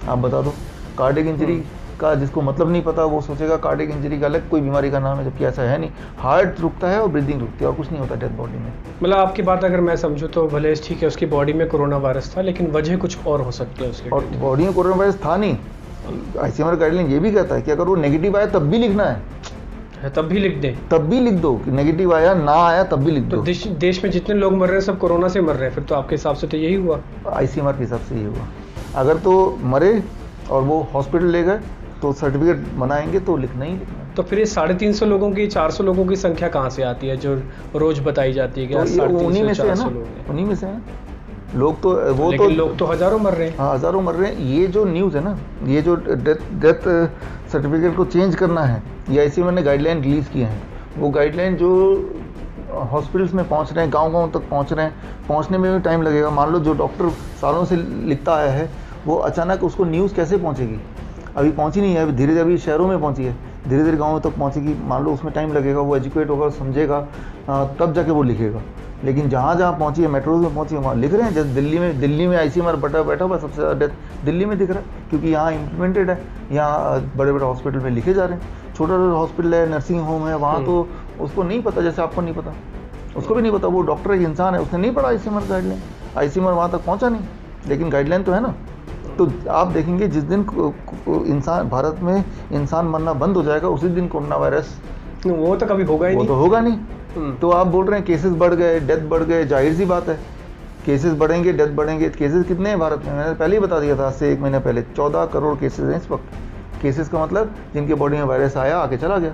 आप बता दो। कार्डियक इंजरी का जिसको मतलब नहीं पता, वो सोचेगा कार्डियक इंजरी का अलग कोई बीमारी का नाम है, जबकि ऐसा है नहीं। हार्ट रुकता है और ब्रीदिंग रुकती है, और कुछ नहीं होता डेड बॉडी में। मतलब आपकी बात अगर मैं समझूं तो भले ठीक है उसकी बॉडी में कोरोना वायरस था, लेकिन वजह कुछ और हो सकती है उसके। और बॉडी में कोरोना वायरस था नहीं। आईसीएमआर गाइडलाइन ये भी कहता है कि अगर वो नेगेटिव आया तब भी लिखना है, तब भी लिख दें, तब भी लिख दो कि नेगेटिव आया, ना आया तब भी लिख दो। तो देश में जितने लोग मर रहे हैं सब कोरोना से मर रहे हैं, फिर तो आपके हिसाब से तो यही हुआ। आईसीएमआर के हिसाब से ये हुआ। अगर तो मरे और वो हॉस्पिटल ले गए तो सर्टिफिकेट बनाएंगे तो लिखना ही लिखना। तो फिर ये 350 लोगों की, 400 लोगों की संख्या कहाँ से आती है जो रोज बताई जाती है कि उन्हीं में से है ना, उन्हीं में से है लोग। तो वो तो लोग तो हजारों मर रहे हैं। हाँ, हजारों मर रहे हैं। ये जो न्यूज़ है ना, ये जो डेथ सर्टिफिकेट को चेंज करना है, ये आईसीएमआर ने गाइडलाइन रिलीज़ किए हैं। वो गाइडलाइन जो हॉस्पिटल्स में पहुंच रहे हैं, गांव-गांव तक पहुंच रहे हैं, पहुंचने में भी टाइम लगेगा। मान लो जो डॉक्टर सालों से लिखता आया है, वो अचानक उसको न्यूज़ कैसे पहुंचेगी? अभी पहुंची नहीं है, अभी धीरे धीरे अभी शहरों में पहुंची है। धीरे धीरे गाँव तक पहुँचेगी, मान लो उसमें टाइम लगेगा, वो एजुकेट होगा, समझेगा, तब जाके वो लिखेगा। लेकिन जहाँ जहाँ पहुँची है, मेट्रोज में पहुँची है, वहाँ लिख रहे हैं। जैसे दिल्ली में ICMR बैठा हुआ, सबसे ज़्यादा डेथ दिल्ली में दिख रहा है, क्योंकि यहाँ इम्प्लीमेंटेड है, यहाँ बड़े बड़े हॉस्पिटल में लिखे जा रहे हैं। छोटा हॉस्पिटल है, नर्सिंग होम है, वहाँ तो उसको नहीं पता, जैसे आपको नहीं पता, उसको भी नहीं पता, वो डॉक्टर एक इंसान है, उसने नहीं पढ़ा ICMR गाइडलाइन, ICMR वहाँ तक पहुँचा नहीं, लेकिन गाइडलाइन तो है ना। तो आप देखेंगे जिस दिन इंसान, भारत में इंसान मरना बंद हो जाएगा, उसी दिन कोरोना वायरस, वो तो कभी होगा ही नहीं, वो तो होगा नहीं। तो आप बोल रहे हैं केसेस बढ़ गए, डेथ बढ़ गए, जाहिर सी बात है, केसेस बढ़ेंगे, डेथ बढ़ेंगे। केसेस कितने हैं भारत में? मैंने पहले ही बता दिया था, आज से 1 महीने पहले 14 करोड़ केसेस हैं इस वक्त। केसेस का मतलब जिनके बॉडी में वायरस आया, आके चला गया।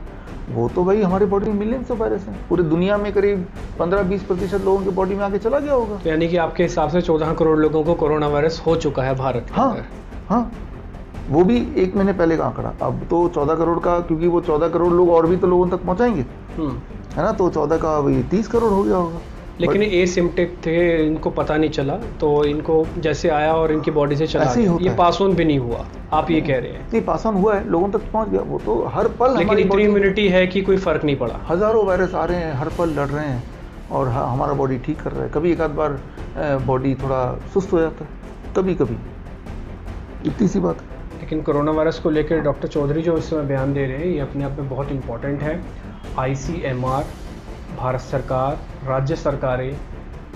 वो तो भाई हमारी बॉडी में मिलियंस ऑफ वायरस हैं, पूरी दुनिया में करीब 15-20% लोगों की बॉडी में आके चला गया होगा। तो यानी कि आपके हिसाब से 14 करोड़ लोगों को कोरोना वायरस हो चुका है भारत के अंदर। हाँ, वो भी 1 महीने पहले का आंकड़ा। अब तो 14 करोड़ का, क्योंकि वो 14 करोड़ लोग और भी तो लोगों तक पहुंचाएंगे, है ना, तो 14 का अभी 30 करोड़ हो गया होगा। लेकिन एसिम्प्टोमेटिक थे, इनको पता नहीं चला, तो इनको जैसे आया और इनकी बॉडी से चला गया, ये पास ऑन भी नहीं हुआ, आप ये कह रहे हैं? नहीं, पास ऑन हुआ है, लोगों तक पहुंच गया, वो तो हर पल। लेकिन इतनी इम्यूनिटी है कि कोई फर्क नहीं पड़ा। हजारों वायरस आ रहे हैं, हर पल लड़ रहे हैं, और हमारा बॉडी ठीक कर रहा है। कभी एक आध बार बॉडी थोड़ा सुस्त हो जाता है, कभी कभी, इतनी सी बात है। लेकिन कोरोना वायरस को लेकर डॉक्टर चौधरी जो इस समय बयान दे रहे हैं, ये अपने आप में बहुत इंपॉर्टेंट है। ICMR, भारत सरकार, राज्य सरकारें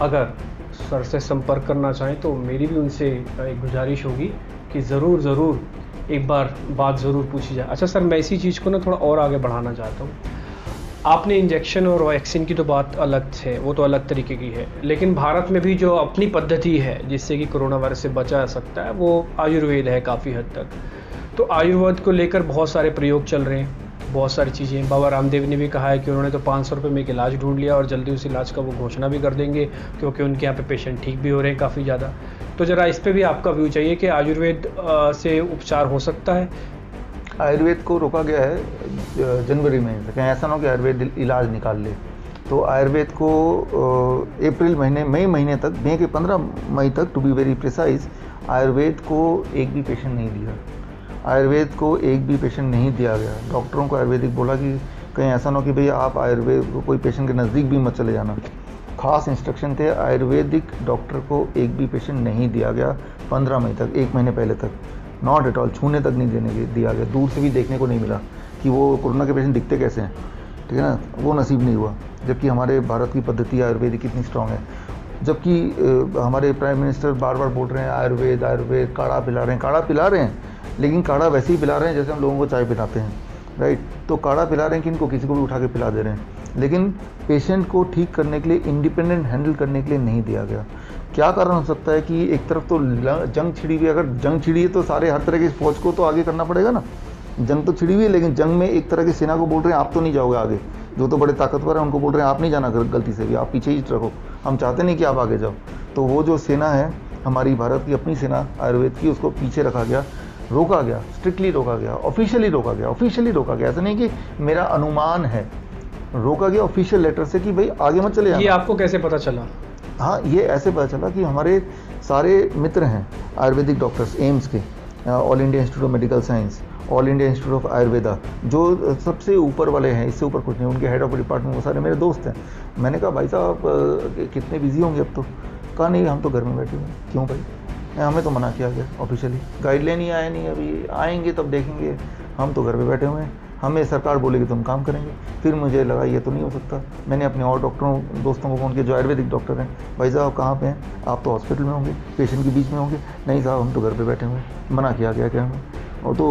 अगर सर से संपर्क करना चाहें तो मेरी भी उनसे एक गुजारिश होगी कि ज़रूर एक बार बात ज़रूर पूछी जाए। अच्छा सर, मैं इसी चीज़ को ना थोड़ा और आगे बढ़ाना चाहता हूँ। आपने इंजेक्शन और वैक्सीन की तो बात अलग है, वो तो अलग तरीके की है, लेकिन भारत में भी जो अपनी पद्धति है जिससे कि कोरोना वायरस से बचा जा सकता है, वो आयुर्वेद है काफ़ी हद तक। तो आयुर्वेद को लेकर बहुत सारे प्रयोग चल रहे हैं, बहुत सारी चीज़ें। बाबा रामदेव ने भी कहा है कि उन्होंने तो 500 रुपये में एक इलाज ढूंढ लिया और जल्दी उस इलाज का वो घोषणा भी कर देंगे, क्योंकि उनके यहाँ पे पेशेंट ठीक भी हो रहे हैं काफ़ी ज़्यादा। तो ज़रा इस पर भी आपका व्यू चाहिए कि आयुर्वेद से उपचार हो सकता है? आयुर्वेद को रोका गया है जनवरी में, कहीं ऐसा ना हो कि आयुर्वेद इलाज निकाल ले। तो आयुर्वेद को मई महीने तक, मई के 15 मई तक, to be very precise, Ayurveda को एक भी पेशेंट नहीं दिया। आयुर्वेद को एक भी पेशेंट नहीं दिया गया। डॉक्टरों को आयुर्वेदिक बोला कि कहीं ऐसा ना हो कि भाई आप आयुर्वेद कोई पेशेंट के नज़दीक भी मत चले जाना। खास इंस्ट्रक्शन थे, आयुर्वेदिक डॉक्टर को एक भी पेशेंट नहीं दिया गया 15 मई तक, 1 महीने पहले तक, नॉट एट ऑल, छूने तक नहीं दिया गया। दूर से भी देखने को नहीं मिला कि वो कोरोना के पेशेंट दिखते कैसे हैं, ठीक है ना, वो नसीब नहीं हुआ। जबकि हमारे भारत की पद्धति आयुर्वेदिक कितनी स्ट्रांग है। जबकि हमारे प्राइम मिनिस्टर बार बार बोल रहे हैं आयुर्वेद, काढ़ा पिला रहे हैं, लेकिन काढ़ा वैसे ही पिला रहे हैं जैसे हम लोगों को चाय पिलाते हैं, राइट। तो काढ़ा पिला रहे हैं किनको, किसी को भी उठा के पिला दे रहे हैं, लेकिन पेशेंट को ठीक करने के लिए, इंडिपेंडेंट हैंडल करने के लिए नहीं दिया गया। क्या कारण हो सकता है कि एक तरफ तो जंग छिड़ी हुई, अगर जंग छिड़ी है तो सारे हर तरह की फौज को तो आगे करना पड़ेगा ना। जंग तो छिड़ी हुई है, लेकिन जंग में एक तरह की सेना को बोल रहे हैं आप तो नहीं जाओगे आगे, जो तो बड़े ताकतवर हैं उनको बोल रहे हैं आप नहीं जाना गलती से भी, आप पीछे ही रखो, हम चाहते नहीं कि आप आगे जाओ। तो वो जो सेना है हमारी भारत की अपनी सेना आयुर्वेद की, उसको पीछे रखा गया, रोका गया, स्ट्रिक्टली रोका गया, ऑफिशियली रोका गया। ऐसा नहीं कि मेरा अनुमान है, रोका गया ऑफिशियल लेटर से कि भाई आगे मत चले जाना। ये आपको कैसे पता चला? हाँ, ये ऐसे पता चला कि हमारे सारे मित्र हैं आयुर्वेदिक डॉक्टर्स, एम्स के, all India institute of medical science, all India institute of Ayurveda, जो सबसे ऊपर वाले हैं, इससे ऊपर कुछ नहीं, उनके हेड ऑफ डिपार्टमेंट वो सारे मेरे दोस्त हैं। मैंने कहा भाई साहब कितने बिजी होंगे अब तो? कहा नहीं, हम तो घर में बैठे हुए हैं। क्यों भाई? हमें तो मना किया गया ऑफिशियली, गाइडलाइन ही आया नहीं, अभी आएंगे तब देखेंगे, हम तो घर पे बैठे हुए हैं, हमें सरकार बोलेगी तो हम काम करेंगे। फिर मुझे लगा ये तो नहीं हो सकता। मैंने अपने और डॉक्टरों दोस्तों को फ़ोन किया जो आयुर्वेदिक डॉक्टर हैं, भाई साहब कहाँ पे हैं? आप तो हॉस्पिटल में होंगे, पेशेंट के बीच में होंगे। नहीं साहब, हम तो घर पे बैठे हुए हैं, मना किया गया क्या हमें। और तो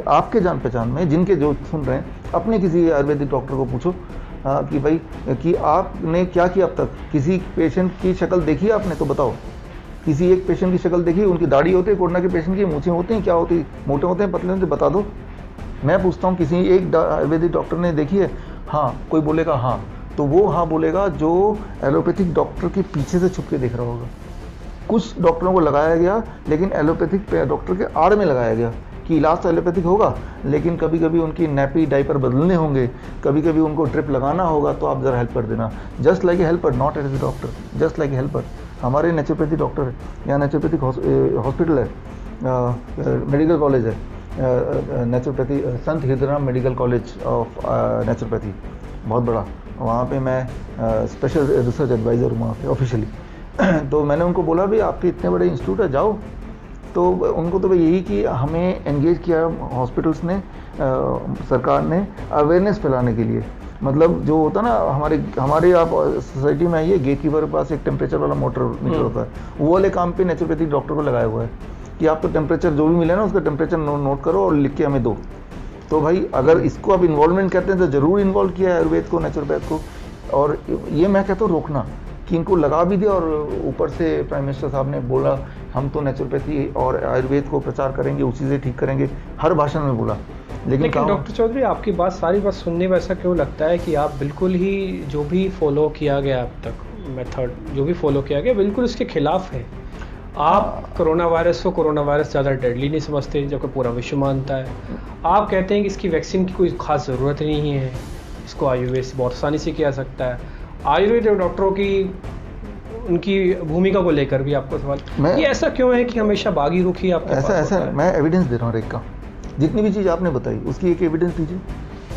आपके जान पहचान में जिनके जो सुन रहे हैं, अपने किसी आयुर्वेदिक डॉक्टर को पूछो कि भाई कि आपने क्या किया अब तक, किसी पेशेंट की शक्ल देखी आपने तो बताओ, किसी एक पेशेंट की शक्ल देखी, उनकी दाढ़ी होती है, कोरोना के पेशेंट की मूछें होती हैं, क्या होती है, मोटे होते हैं, पतले होते हैं, बता दो। मैं पूछता हूँ किसी एक आयुर्वेदिक डॉक्टर ने देखी है? हाँ, कोई बोलेगा हाँ, तो वो हाँ बोलेगा जो एलोपैथिक डॉक्टर के पीछे से छुप के देख रहा होगा। कुछ डॉक्टरों को लगाया गया, लेकिन एलोपैथिक डॉक्टर के आड़ में लगाया गया कि इलाज तो एलोपैथिक होगा, लेकिन कभी कभी उनकी नैपी डाइपर बदलने होंगे, कभी कभी उनको ड्रिप लगाना होगा, तो आप ज़रा हेल्प कर देना। Just like a helper, not as a doctor, just like a helper. हमारे नेचुरोपैथी डॉक्टर है, यहाँ नेचुरोपैथिक हॉस्पिटल है, मेडिकल कॉलेज है, naturopathy, Sant Hirdaram medical college of naturopathy, बहुत बड़ा, वहाँ पे मैं स्पेशल रिसर्च एडवाइज़र हूँ वहाँ पे ऑफिशियली। तो मैंने उनको बोला भी आपके इतने बड़े इंस्टीट्यूट है, जाओ। तो उनको तो यही कि हमें एंगेज किया हॉस्पिटल्स ने, सरकार ने अवेयरनेस फैलाने के लिए। मतलब जो होता ना हमारे आप सोसाइटी में आइए, गेट कीपर के पास एक टेम्परेचर वाला मीटर होता है, वो वाले काम पे नेचुरोपैथिक डॉक्टर को लगाया हुआ है कि आपको टेम्परेचर जो भी मिले ना उसका टेम्परेचर नोट करो और लिख के हमें दो। तो भाई अगर इसको आप इन्वॉल्वमेंट कहते हैं तो ज़रूर इन्वॉल्व किया है आयुर्वेद को, नेचुरोपैथ को। और ये मैं कहता हूँ रोकना, कि इनको लगा भी दिया, और ऊपर से प्राइम मिनिस्टर साहब ने बोला हम तो नेचुरोपैथी और आयुर्वेद को प्रचार करेंगे, उसी से ठीक करेंगे, हर भाषण में बोला। लेकिन डॉक्टर चौधरी आपकी सारी बात सुनने में ऐसा क्यों लगता है कि आप बिल्कुल ही जो भी फॉलो किया गया अब तक मेथड जो भी फॉलो किया गया बिल्कुल उसके खिलाफ है। आप कोरोना वायरस को कोरोना वायरस ज़्यादा डेडली नहीं समझते, जबकि पूरा विश्व मानता है। आप कहते हैं कि इसकी वैक्सीन की कोई खास ज़रूरत नहीं है, इसको आयुर्वेद से बहुत आसानी से किया सकता है। आयुर्वेद और डॉक्टरों की उनकी भूमिका को लेकर भी आपको सवाल, ये ऐसा क्यों है कि हमेशा बागी रुखी आपके पास ऐसा होता है? मैं एविडेंस दे रहा हूँ एक का, जितनी भी चीज़ आपने बताई उसकी एक एविडेंस दीजिए।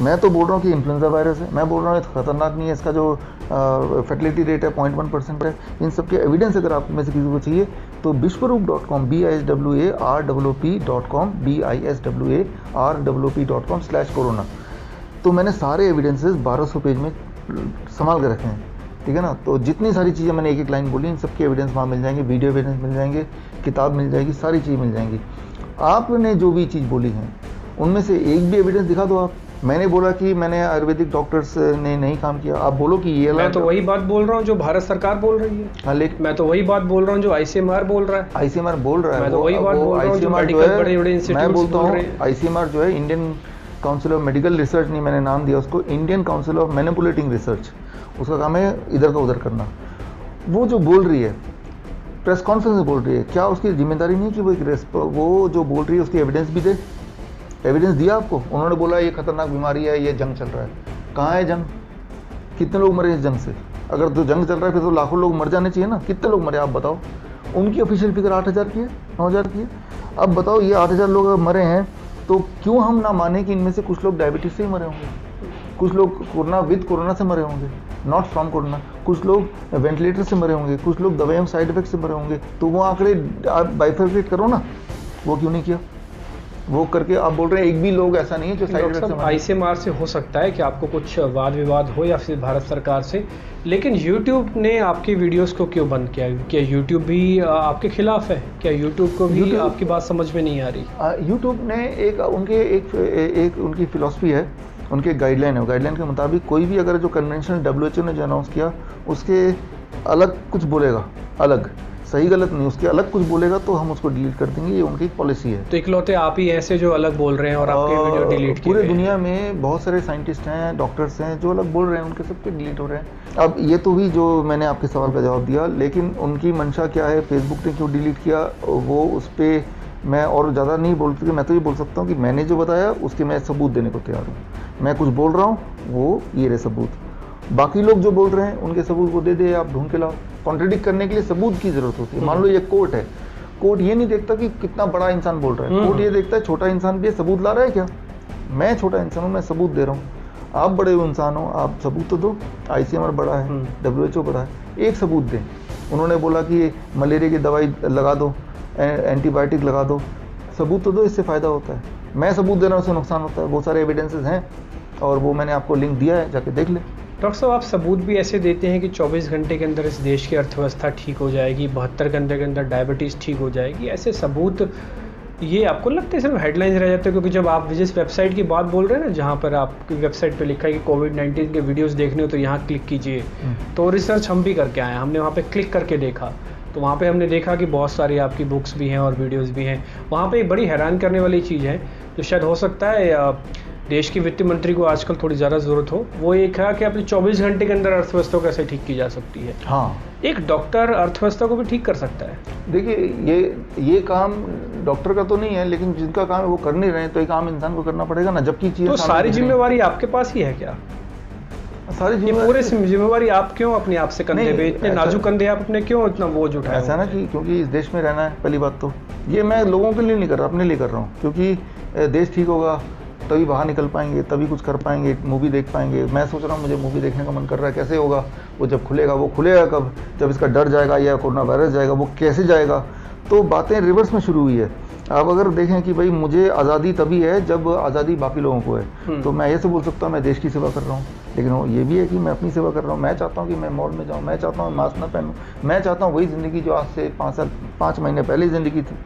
मैं तो बोल रहा हूँ कि इन्फ्लुएंजा वायरस है, मैं बोल रहा हूँ खतरनाक नहीं है, इसका जो फर्टिलिटी रेट है 0.1% है। इन सब के एविडेंस अगर आप में से किसी को चाहिए तो biswaroop.com biswaroop.com biswaroop.com/corona। तो मैंने सारे एविडेंसेस 1200 पेज में संभाल के रखे हैं, ठीक है ना। तो जितनी सारी चीज़ें मैंने एक एक लाइन बोली, इन सबके एविडेंस वहाँ मिल जाएंगे, वीडियो एविडेंस मिल जाएंगे, किताब मिल जाएगी, सारी चीज़ मिल जाएंगी। आपने जो भी चीज़ बोली है उनमें से एक भी एविडेंस दिखा दो आप। मैंने बोला कि मैंने आयुर्वेदिक डॉक्टर्स ने नहीं काम किया, आप बोलो कि ये मैं तो वही बात बोल रहा हूँ जो भारत सरकार बोल रही है। हाँ, लेकिन मैं तो वही बात बोल रहा हूँ जो ICMR बोल रहा है। ICMR बोल रहा है, मैं तो वही बात बोल रहा हूँ जो मेडिकल बड़े-बड़े इंस्टीट्यूट्स बोल रहे हैं। ICMR जो है Indian council of medical research, नहीं मैंने नाम दिया उसको, Indian council of manipulating research, उसका काम है इधर का उधर करना। वो जो बोल रही है प्रेस कॉन्फ्रेंस में बोल रही है, क्या उसकी जिम्मेदारी नहीं कि वो जो बोल रही है उसकी एविडेंस भी दे? एविडेंस दिया आपको? उन्होंने बोला ये खतरनाक बीमारी है, ये जंग चल रहा है। कहाँ है जंग? कितने लोग मरे इस जंग से? अगर तो जंग चल रहा है फिर तो लाखों लोग मर जाने चाहिए ना। कितने लोग मरे आप बताओ? उनकी ऑफिशियल फिगर 8000 की है, 9000 की है। अब बताओ ये 8000 लोग अगर मरे हैं तो क्यों हम ना माने कि इनमें से कुछ लोग डायबिटीज से ही मरे होंगे, कुछ लोग कोरोना से मरे होंगे, नॉट फ्रॉम कोरोना, कुछ लोग वेंटिलेटर से मरे होंगे, कुछ लोग दवाइयों साइड इफेक्ट से मरे होंगे। तो वो आंकड़े आप बाइफरकेट करो ना, वो क्यों नहीं किया? वो करके आप बोल रहे हैं एक भी लोग ऐसा नहीं है जो साइड इफेक्ट से मरे। ICMR से हो सकता है कि आपको कुछ वाद विवाद हो या फिर भारत सरकार से, लेकिन YouTube ने आपकी वीडियोस को क्यों बंद किया? क्या YouTube भी आपके खिलाफ है? क्या YouTube को भी आपकी बात समझ में नहीं आ रही? YouTube ने एक उनकी फिलॉसफी है, उनके गाइडलाइन है, गाइडलाइन के मुताबिक कोई भी अगर जो कन्वेंशनल WHO ने जो अनाउंस किया उसके अलग कुछ बोलेगा, अलग सही गलत नहीं, उसके अलग कुछ बोलेगा तो हम उसको डिलीट कर देंगे, ये उनकी पॉलिसी है। तो इकलौते आप ही ऐसे जो अलग बोल रहे हैं और आपके वीडियो डिलीट किए? पूरे दुनिया में बहुत सारे साइंटिस्ट हैं, डॉक्टर्स हैं जो अलग बोल रहे हैं, उनके सबके डिलीट हो रहे हैं। अब ये तो भी जो मैंने आपके सवाल का जवाब दिया, लेकिन उनकी मंशा क्या है, फेसबुक ने क्यों डिलीट किया, वो उस पर मैं और ज़्यादा नहीं बोल सकता। मैं तो ये बोल सकता हूँ कि मैंने जो बताया उसके मैं सबूत देने को तैयार हूँ। मैं कुछ बोल रहा हूँ, वो ये रहे सबूत। बाकी लोग जो बोल रहे हैं उनके सबूत वो दे दे, आप ढूंढ के लाओ। कॉन्ट्रडिक्ट करने के लिए सबूत की जरूरत होती है। मान लो ये कोर्ट है, कोर्ट ये नहीं देखता कि कितना बड़ा इंसान बोल रहा है, कोर्ट ये देखता है छोटा इंसान भी सबूत ला रहा है क्या। मैं छोटा इंसान हूँ, मैं सबूत दे रहा हूँ, आप बड़े इंसान हो, आप सबूत तो दो। ICMR बड़ा है, WHO बड़ा है, एक सबूत दें। उन्होंने बोला कि मलेरिया की दवाई लगा दो, एंटीबायोटिक लगा दो, सबूत तो दो, इससे फ़ायदा होता है। मैं सबूत दे रहा हूँ, उससे नुकसान होता है। बहुत सारे एविडेंसेस हैं और वो मैंने आपको लिंक दिया है, जाके देख ले। डॉक्टर साहब, आप सबूत भी ऐसे देते हैं कि 24 घंटे के अंदर इस देश की अर्थव्यवस्था ठीक हो जाएगी, 72 घंटे के अंदर डायबिटीज़ ठीक हो जाएगी, ऐसे सबूत ये आपको लगता है सिर्फ हेडलाइंस रह जाते हैं? क्योंकि जब आप जिस वेबसाइट की बात बोल रहे हैं ना, जहाँ पर आपकी वेबसाइट पे लिखा है कि कोविड-19 के वीडियोस देखने हो तो यहाँ क्लिक कीजिए, तो रिसर्च हम भी करके आए, हमने वहाँ पे क्लिक करके देखा, तो वहाँ पे हमने देखा कि बहुत सारी आपकी बुक्स भी हैं और वीडियोस भी हैं। वहाँ पे एक बड़ी हैरान करने वाली चीज़ है जो शायद हो सकता है देश के वित्त मंत्री को आजकल थोड़ी ज़्यादा ज़रूरत हो, वो एक है कि अपनी 24 घंटे के अंदर अर्थव्यवस्था को कैसे ठीक की जा सकती है। हाँ, एक डॉक्टर अर्थव्यवस्था को भी ठीक कर सकता है। देखिए ये काम डॉक्टर का तो नहीं है, लेकिन जिनका काम है वो कर नहीं रहे हैं, तो एक आम इंसान को करना पड़ेगा ना। जबकि तो सारी जिम्मेवारी आपके पास ही है क्या? सारी पूरे जिम्मेवारी आप क्यों अपने आप से कंधे पे, इतने नाजुक कंधे आप अपने क्यों इतना बोझ उठाए? ऐसा ना कि क्योंकि इस देश में रहना है, पहली बात तो ये मैं लोगों के लिए नहीं कर रहा, अपने लिए कर रहा हूँ। क्योंकि देश ठीक होगा तभी बाहर निकल पाएंगे, तभी कुछ कर पाएंगे, मूवी देख पाएंगे। मैं सोच रहा हूँ मुझे मूवी देखने का मन कर रहा है, कैसे होगा वो? जब खुलेगा, वो खुलेगा कब? जब इसका डर जाएगा या कोरोना वायरस जाएगा, वो कैसे जाएगा? तो बातें रिवर्स में शुरू हुई है। अब अगर देखें कि भाई मुझे आज़ादी तभी है जब आज़ादी बाकी लोगों को है, तो मैं ऐसे बोल सकता हूँ मैं देश की सेवा कर रहा हूँ, लेकिन वो ये भी है कि मैं अपनी सेवा कर रहा हूँ। मैं चाहता हूँ कि मैं मॉल में जाऊँ, मैं चाहता हूँ मास्क ना पहनूँ, मैं चाहता हूँ वही ज़िंदगी जो आज से 5 महीने पहले ज़िंदगी थी।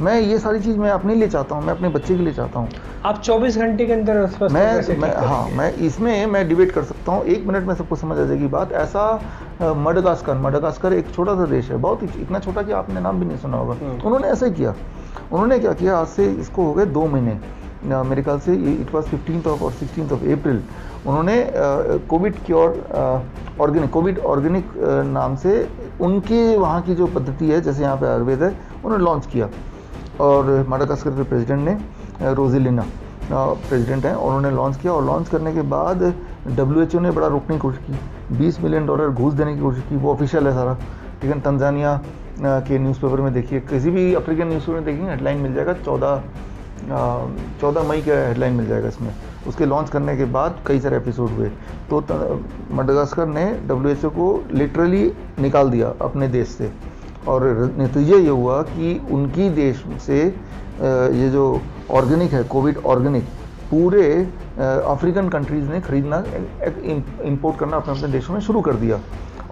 मैं ये सारी चीज़ मैं अपने लिए चाहता हूँ, मैं अपने बच्चे के लिए चाहता हूँ। आप 24 घंटे के अंदर मैं इसमें मैं डिबेट कर सकता हूँ, 1 मिनट में सबको समझ आ जाएगी बात। ऐसा मडागास्कर एक छोटा सा देश है, बहुत ही इतना छोटा कि आपने नाम भी नहीं सुना होगा। उन्होंने ऐसा ही किया। उन्होंने क्या किया, आज से इसको हो गए 2 महीने, मेरे ख्याल से इट वॉज 15 और 16 अप्रैल, उन्होंने कोविड ऑर्गेनिक नाम से उनके वहाँ की जो पद्धति है, जैसे यहाँ पे आयुर्वेद है, उन्होंने लॉन्च किया। और मडागास्कर के प्रेसिडेंट ने, रोजिलिना प्रेसिडेंट हैं, उन्होंने लॉन्च किया। और लॉन्च करने के बाद WHO ने बड़ा रोकने की कोशिश की, $20 मिलियन घूस देने की कोशिश की। वो ऑफिशियल है सारा, ठीक है। तंजानिया के न्यूज़पेपर में देखिए, किसी भी अफ्रीकन न्यूज़पेपर में देखिए, हेडलाइन मिल जाएगा, 14 मई का हेडलाइन मिल जाएगा इसमें। उसके लॉन्च करने के बाद कई सारे एपिसोड हुए। तो मडागास्कर ने WHO को लिटरली निकाल दिया अपने देश से, और नतीजा ये हुआ कि उनकी देश से ये जो ऑर्गेनिक है, कोविड ऑर्गेनिक, पूरे अफ्रीकन कंट्रीज़ ने खरीदना, इंपोर्ट करना अपने अपने देशों में शुरू कर दिया।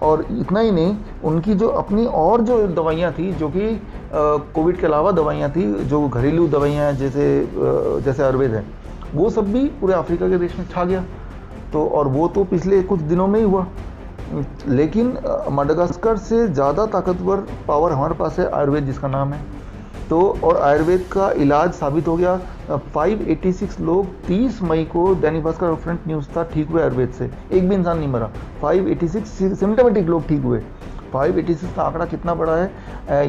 और इतना ही नहीं, उनकी जो अपनी और जो दवाइयाँ थी, जो कि कोविड के अलावा दवाइयाँ थी, जो घरेलू दवाइयाँ हैं, जैसे आयुर्वेद है, वो सब भी पूरे अफ्रीका के देश में छा गया। तो और वो तो पिछले कुछ दिनों में ही हुआ। लेकिन मडागास्कर से ज़्यादा ताकतवर पावर हमारे पास है आयुर्वेद, जिसका नाम है। तो और आयुर्वेद का इलाज साबित हो गया। 586 लोग 30 मई को, दैनिक भास्कर फ्रंट न्यूज़ था, ठीक हुए आयुर्वेद से। एक भी इंसान नहीं मरा। 586 सिम्टोमेटिक लोग ठीक हुए। 586 का आंकड़ा कितना बड़ा है,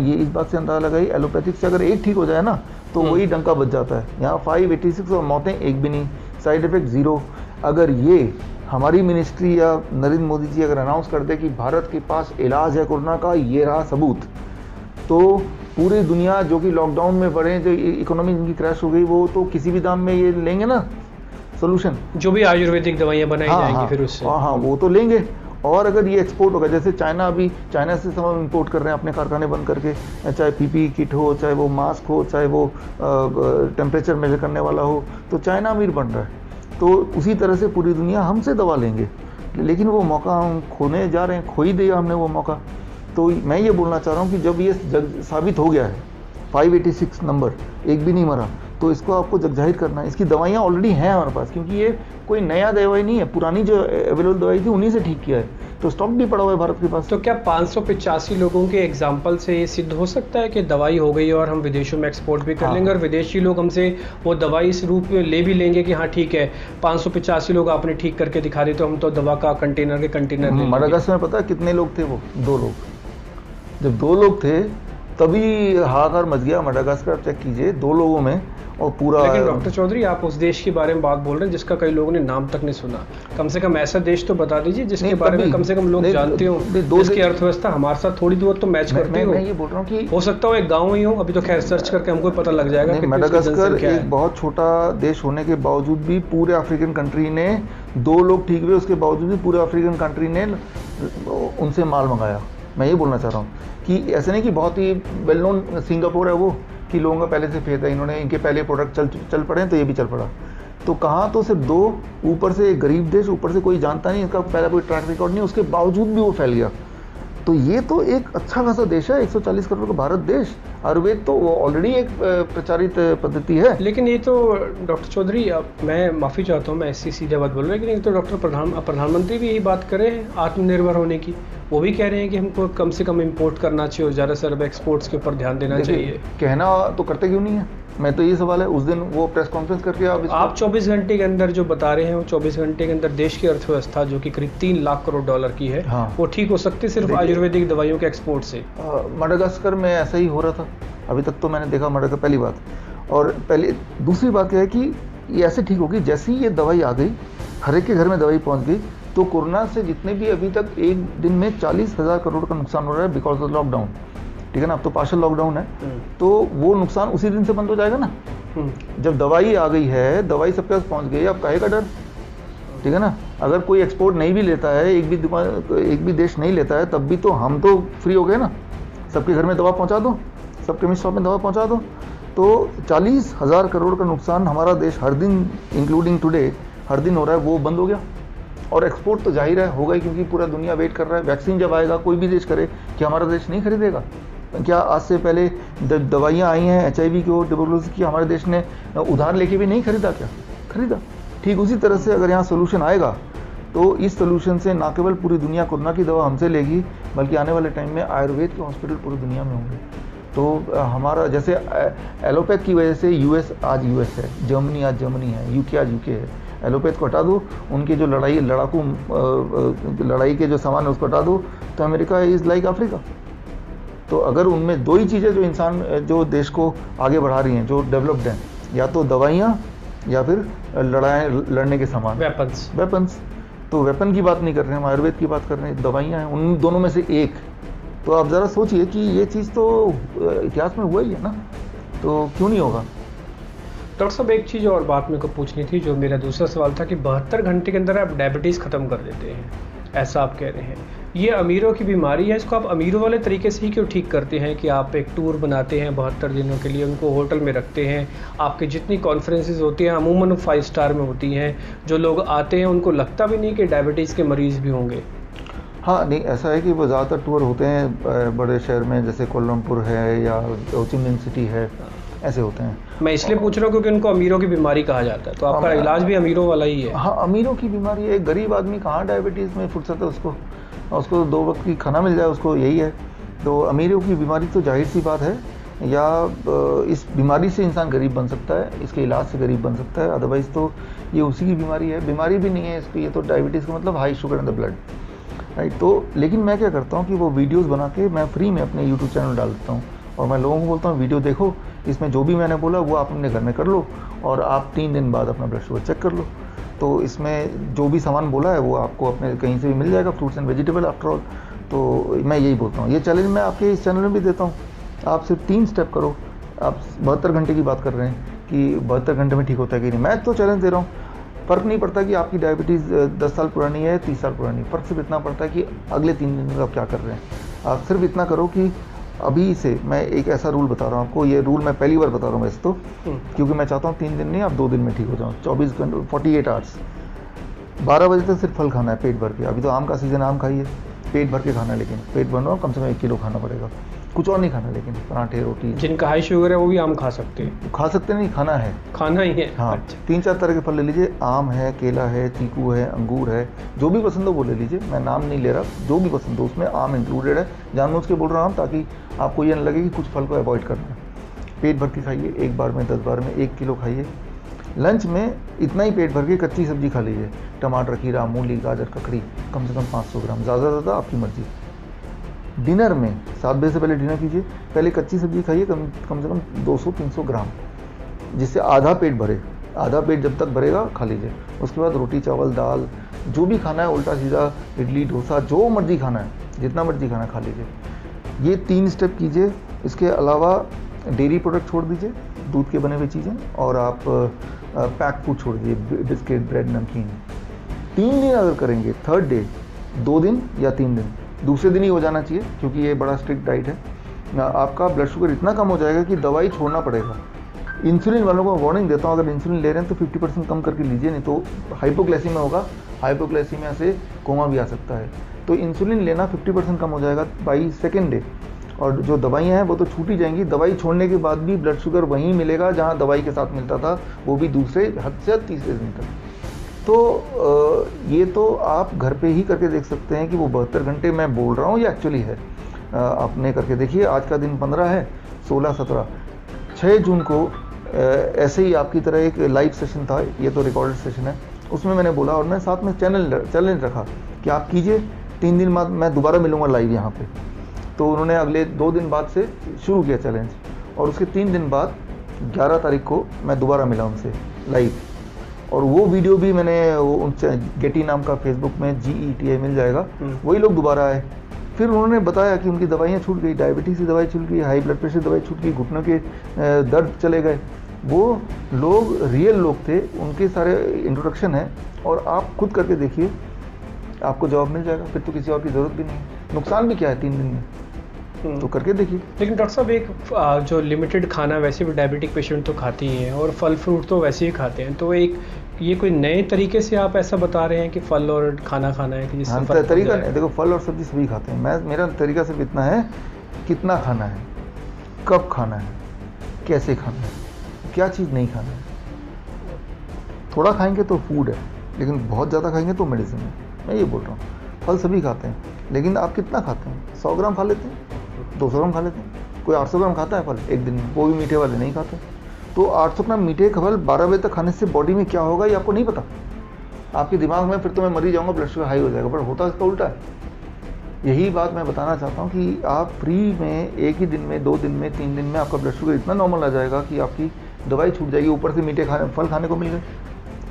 ये इस बात से अंदाजा लगाई, एलोपैथिक से अगर एक ठीक हो जाए ना, तो वही डंका बच जाता है। यहाँ 586 और मौतें एक भी नहीं, साइड इफेक्ट 0। अगर ये हमारी मिनिस्ट्री या नरेंद्र मोदी जी अगर अनाउंस कर दे कि भारत के पास इलाज है कोरोना का, ये रहा सबूत, तो पूरी दुनिया जो कि लॉकडाउन में पड़े, जो इकोनॉमी जिनकी क्रैश हो गई, वो तो किसी भी दाम में ये लेंगे ना सोल्यूशन, जो भी आयुर्वेदिक दवाइयाँ बनाई जाएंगी फिर उससे। हाँ, वो तो लेंगे। और अगर ये एक्सपोर्ट होगा, जैसे चाइना से सब इंपोर्ट कर रहे हैं अपने कारखाने बंद करके, चाहे PPE किट हो, चाहे वो मास्क हो, चाहे वो टेम्परेचर मेजर करने वाला हो, तो चाइना अमीर बन रहा है। तो उसी तरह से पूरी दुनिया हमसे दवा लेंगे, लेकिन वो मौका हम खोने जा रहे हैं, खो ही दिया हमने वो मौका। तो मैं ये बोलना चाह रहा हूँ कि जब ये साबित हो गया है, 586 नंबर, एक भी नहीं मरा, तो इसको आपको जगजाहिर करना है। इसकी दवाइयाँ ऑलरेडी हैं हमारे पास, क्योंकि ये कोई नया दवाई नहीं है, पुरानी जो अवेलेबल दवाई थी उन्हीं से ठीक किया है, तो स्टॉक भी पड़ा हुआ है भारत के पास। तो क्या 585 लोगों के एग्जाम्पल से ये सिद्ध हो सकता है कि दवाई हो गई और हम विदेशों में एक्सपोर्ट भी कर लेंगे, और विदेशी लोग हमसे वो दवाई इस रूप में ले भी लेंगे कि हाँ ठीक है, 585 लोग आपने ठीक करके दिखा दी, तो हम तो दवा का कंटेनर के कंटेनर। मडागास्कर में पता है कितने लोग थे? वो 2 लोग। जब 2 लोग थे तभी हाहाकार मच गया मडागास्कर। चेक कीजिए, 2 लोगों में, और पूरा। लेकिन डॉक्टर चौधरी, आप उस देश के बारे में बात बोल रहे हैं जिसका कई लोगों ने नाम तक नहीं सुना। कम से कम ऐसा देश तो बता दीजिए जिसके बारे में कम से कम लोग जानते हो, जिसकी अर्थव्यवस्था हमारे साथ थोड़ी बहुत तो मैच करती हो। मैं ये बोल रहा हूँ कि हो सकता हो एक गाँव ही हो, अभी तो खैर सर्च करके हमको पता लग जाएगा। मडागास्कर एक बहुत छोटा देश होने के बावजूद भी पूरे अफ्रीकन कंट्री ने 2 लोग ठीक हुए, उसके बावजूद भी पूरे अफ्रीकन कंट्री ने उनसे माल मंगाया। मैं ये बोलना चाह रहा हूँ कि ऐसे नहीं कि बहुत ही वेल नोन सिंगापुर है वो, कि लोगों का पहले से फेथ है, इन्होंने इनके पहले प्रोडक्ट चल पड़े हैं तो ये भी चल पड़ा। तो कहाँ तो सिर्फ 2, ऊपर से एक गरीब देश, ऊपर से कोई जानता नहीं, इसका पहला कोई ट्रैक रिकॉर्ड नहीं, उसके बावजूद भी वो फैल गया। तो ये तो एक अच्छा खासा देश है, 140 करोड़ का भारत देश। आयुर्वेद तो ऑलरेडी एक प्रचारित पद्धति है। लेकिन ये तो डॉक्टर चौधरी, मैं माफ़ी चाहता हूँ, मैं ऐसी सीधे बात बोल रहा हूँ, लेकिन ये तो डॉक्टर प्रधानमंत्री भी यही बात कर रहे हैं आत्मनिर्भर होने की। वो भी कह रहे हैं कि हमको कम से कम इंपोर्ट करना चाहिए और ज़्यादा से ज़्यादा एक्सपोर्ट्स के ऊपर ध्यान देना चाहिए। कहना तो करते क्यों नहीं है? मैं तो ये सवाल है, उस दिन वो प्रेस कॉन्फ्रेंस करके आप 24 घंटे के अंदर जो बता रहे हैं, वो 24 घंटे के अंदर देश की अर्थव्यवस्था जो कि करीब 3 लाख करोड़ डॉलर की है, हाँ, वो ठीक हो सकती है सिर्फ आयुर्वेदिक दवाइयों के एक्सपोर्ट से। मडागास्कर में ऐसा ही हो रहा था अभी तक तो मैंने देखा मडागास्कर, पहली बात। और दूसरी बात क्या है कि ये ऐसे ठीक होगी जैसे ही ये दवाई आ गई, हर एक के घर में दवाई पहुंच गई, तो कोरोना से जितने भी अभी तक एक दिन में 40,000 करोड़ का नुकसान हो रहा है बिकॉज ऑफ लॉकडाउन, ठीक है ना, अब तो पार्शियल लॉकडाउन है, तो वो नुकसान उसी दिन से बंद हो जाएगा ना। जब दवाई आ गई है, दवाई सबके पास पहुंच गई, अब काहे का डर? ठीक है ना। अगर कोई एक्सपोर्ट नहीं भी लेता है, एक भी देश नहीं लेता है, तब भी तो हम तो फ्री हो गए ना। सबके घर में दवा पहुंचा दो, सब केमिस्ट शॉप में दवा पहुंचा दो। तो 40,000 करोड़ का नुकसान हमारा देश हर दिन, इंक्लूडिंग टुडे, हर दिन हो रहा है, वो बंद हो गया। और एक्सपोर्ट तो जाहिर है होगा ही, क्योंकि पूरा दुनिया वेट कर रहा है। वैक्सीन जब आएगा, कोई भी देश करे, कि हमारा देश नहीं खरीदेगा? क्या आज से पहले दवाइयाँ आई हैं HIV की और ट्यूबरकुलोसिस की, हमारे देश ने उधार लेके भी नहीं खरीदा? क्या खरीदा? ठीक उसी तरह से अगर यहाँ सोल्यूशन आएगा, तो इस सोल्यूशन से ना केवल पूरी दुनिया कोरोना की दवा हमसे लेगी, बल्कि आने वाले टाइम में आयुर्वेद के हॉस्पिटल पूरी दुनिया में होंगे। तो हमारा जैसे एलोपैथ की वजह से US आज US है, जर्मनी आज जर्मनी है, UK आज UK है। एलोपैथ को हटा दो, उनके जो लड़ाई के जो सामान है उसको हटा दो, तो अमेरिका इज़ लाइक अफ्रीका। तो अगर उनमें दो ही चीज़ें जो देश को आगे बढ़ा रही हैं, जो डेवलप्ड हैं, या तो दवाइयाँ या फिर लड़ने के सामान, वेपन्स। तो वेपन की बात नहीं कर रहे हैं हम, आयुर्वेद की बात कर रहे हैं, दवाइयाँ हैं, उन दोनों में से एक। तो आप ज़रा सोचिए कि ये चीज़ तो इतिहास में हुआ ही है ना, तो क्यों नहीं होगा? डॉक्टर साहब, एक चीज़ और बात मेरे को पूछनी थी, जो मेरा दूसरा सवाल था कि 72 घंटे के अंदर आप डायबिटीज़ ख़त्म कर देते हैं, ऐसा आप कह रहे हैं। ये अमीरों की बीमारी है, इसको आप अमीरों वाले तरीके से ही क्यों ठीक करते हैं कि आप एक टूर बनाते हैं 72 दिनों के लिए, उनको होटल में रखते हैं, आपकी जितनी कॉन्फ्रेंसेस होती हैं अमूमन 5 स्टार में होती हैं, जो लोग आते हैं उनको लगता भी नहीं कि डायबिटीज़ के मरीज़ भी होंगे? हाँ, नहीं, ऐसा है कि वो ज़्यादातर टूर होते हैं बड़े शहर में, जैसे कोलमपुर है या हो ची मिन सिटी है, ऐसे होते हैं। मैं इसलिए पूछ रहा हूँ क्योंकि उनको अमीरों की बीमारी कहा जाता है, तो आपका इलाज भी अमीरों वाला ही है। हाँ, अमीरों की बीमारी है। गरीब आदमी कहाँ डायबिटीज़ में फुर्सत है उसको 2 वक्त की खाना मिल जाए, उसको यही है। तो अमीरों की बीमारी तो जाहिर सी बात है, या इस बीमारी से इंसान गरीब बन सकता है, इसके इलाज से गरीब बन सकता है, अदरवाइज़ तो ये उसी की बीमारी है, बीमारी भी नहीं है इसको। ये तो डायबिटीज़ का मतलब high sugar in the blood, right. तो लेकिन मैं क्या करता हूँ कि वो वीडियोज़ बना के मैं फ्री में अपने यूट्यूब चैनल डाल देता हूँ, और मैं लोगों को बोलता हूँ वीडियो देखो, इसमें जो भी मैंने बोला वो आप अपने घर में कर लो, और आप 3 दिन बाद अपना ब्लड शुगर चेक कर लो। तो इसमें जो भी सामान बोला है वो आपको अपने कहीं से भी मिल जाएगा, fruits and vegetable after all. तो मैं यही बोलता हूँ, ये चैलेंज मैं आपके इस चैनल में भी देता हूँ। आप सिर्फ 3 स्टेप करो। आप 72 घंटे की बात कर रहे हैं कि 72 घंटे में ठीक होता है कि नहीं, मैं तो चैलेंज दे रहा हूँ। फ़र्क नहीं पड़ता कि आपकी डायबिटीज़ 10 साल पुरानी है, 30 साल पुरानी, फ़र्क सिर्फ इतना पड़ता है कि अगले 3 दिन में आप क्या कर रहे हैं। आप सिर्फ इतना करो कि अभी से मैं एक ऐसा रूल बता रहा हूँ आपको, ये रूल मैं पहली बार बता रहा हूँ वैसे तो, क्योंकि मैं चाहता हूँ 3 दिन नहीं, आप 2 दिन में ठीक हो जाओ। 24 घंटे 48 आवर्स, 12 बजे तक सिर्फ फल खाना है पेट भर के। अभी तो आम का सीज़न, आम खाइए, पेट भर के खाना है, लेकिन पेट भरना हो कम से कम 1 किलो खाना पड़ेगा, कुछ और नहीं खाना। लेकिन पराठे, रोटी, जिनका हाई शुगर है वो भी आम खा सकते हैं? खा सकते नहीं, खाना है, खाना ही है। हाँ। अच्छा। 3-4 तरह के फल ले लीजिए, आम है, केला है, चीकू है, अंगूर है, जो भी पसंद हो वो ले लीजिए। मैं नाम नहीं ले रहा, जो भी पसंद हो उसमें आम इंक्लूडेड है, जानबूझ के बोल रहा हूँ ताकि आपको ये न लगे कि कुछ फल को अवॉइड करना है। पेट भर के खाइए, एक बार में 10 बार में 1 किलो खाइए। लंच में इतना ही पेट भर के कच्ची सब्जी खा लीजिए, टमाटर, खीरा, मूली, गाजर, ककड़ी, कम से कम 500 ग्राम, ज़्यादा ज़्यादा आपकी मर्जी। डिनर में 7 बजे से पहले डिनर कीजिए, पहले कच्ची सब्जी खाइए कम से कम 200-300 ग्राम, जिससे आधा पेट भरे। आधा पेट जब तक भरेगा खा लीजिए। उसके बाद रोटी, चावल, दाल, जो भी खाना है, उल्टा सीधा, इडली, डोसा, जो मर्जी खाना है, जितना मर्जी खाना खा लीजिए। ये 3 स्टेप कीजिए। इसके अलावा डेयरी प्रोडक्ट छोड़ दीजिए, दूध के बने हुए चीज़ें, और आप पैक फूड छोड़ दीजिए, बिस्किट, ब्रेड, नमकीन। 3 दिन अगर करेंगे, 3rd डे, 2 दिन या 3 दिन, दूसरे दिन ही हो जाना चाहिए, क्योंकि ये बड़ा स्ट्रिक्ट डाइट है, आपका ब्लड शुगर इतना कम हो जाएगा कि दवाई छोड़ना पड़ेगा। इंसुलिन वालों को वार्निंग देता हूँ, अगर इंसुलिन ले रहे हैं तो 50% कम करके लीजिए, नहीं तो हाइपोग्लाइसीमिया होगा, हाइपोग्लाइसीमिया से कोमा भी आ सकता है। तो इंसुलिन लेना 50% कम हो जाएगा बाई 2nd डे, और जो दवाइयाँ हैं वो तो छूट ही जाएंगी। दवाई छोड़ने के बाद भी ब्लड शुगर वहीं मिलेगा जहाँ दवाई के साथ मिलता था, वो भी दूसरे हद से 30 दिन तक। तो ये तो आप घर पे ही करके देख सकते हैं कि वो 72 घंटे मैं बोल रहा हूँ ये एक्चुअली है। आपने करके देखिए। आज का दिन 15 है, 16, 17, 6 जून को ऐसे ही आपकी तरह एक लाइव सेशन था, ये तो रिकॉर्डेड सेशन है, उसमें मैंने बोला, और मैं साथ में चैलेंज रखा कि आप कीजिए, 3 दिन बाद मैं दोबारा मिलूँगा लाइव यहाँ पे। तो उन्होंने अगले 2 दिन बाद से शुरू किया चैलेंज, और उसके 3 दिन बाद 11 तारीख को मैं दोबारा मिला उनसे लाइव, और वो वीडियो भी मैंने उनसे गेटी नाम का फेसबुक में GETI मिल जाएगा, वही लोग दोबारा आए। फिर उन्होंने बताया कि उनकी दवाइयाँ छूट गई, डायबिटीज़ की दवाई छूट गई, हाई ब्लड प्रेशर दवाई छूट गई, घुटनों के दर्द चले गए। वो लोग रियल लोग थे, उनके सारे इंट्रोडक्शन है, और आप खुद करके देखिए, आपको जवाब मिल जाएगा। फिर तो किसी और की ज़रूरत भी नहीं है। नुकसान भी क्या है 3 दिन में, तो करके देखिए। लेकिन डॉक्टर साहब एक जो लिमिटेड खाना वैसे भी डायबिटिक पेशेंट तो खाते ही हैं और फल फ्रूट तो वैसे ही खाते हैं, तो एक ये कोई नए तरीके से आप ऐसा बता रहे हैं कि फल और खाना खाना है कि जिससे हाँ, फर्क हो तरीका जाएगा? नहीं, देखो फल और सब्जी सभी खाते हैं। मेरा तरीका सिर्फ इतना है, कितना खाना है, कब खाना है, कैसे खाना है, क्या चीज़ नहीं खाना है। थोड़ा खाएंगे तो फूड है, लेकिन बहुत ज़्यादा खाएंगे तो मेडिसिन है। मैं ये बोल रहा हूँ, फल सभी खाते हैं, लेकिन आप कितना खाते हैं? 100 ग्राम खा लेते हैं, 200 ग्राम खा लेते हैं, कोई 800 ग्राम खाता है फल एक दिन में, वो भी मीठे वाले नहीं खाते। तो 800 ग्राम मीठे फल 12 बजे तक खाने से बॉडी में क्या होगा ये आपको नहीं पता। आपके दिमाग में फिर तो मैं मर ही जाऊँगा, ब्लड शुगर हाई हो जाएगा, पर होता इसका उल्टा है। यही बात मैं बताना चाहता हूँ कि आप फ्री में एक ही दिन में, 2 दिन में, 3 दिन में आपका ब्लड शुगर इतना नॉर्मल आ जाएगा कि आपकी दवाई छूट जाएगी, ऊपर से मीठे फल खाने को मिल गए।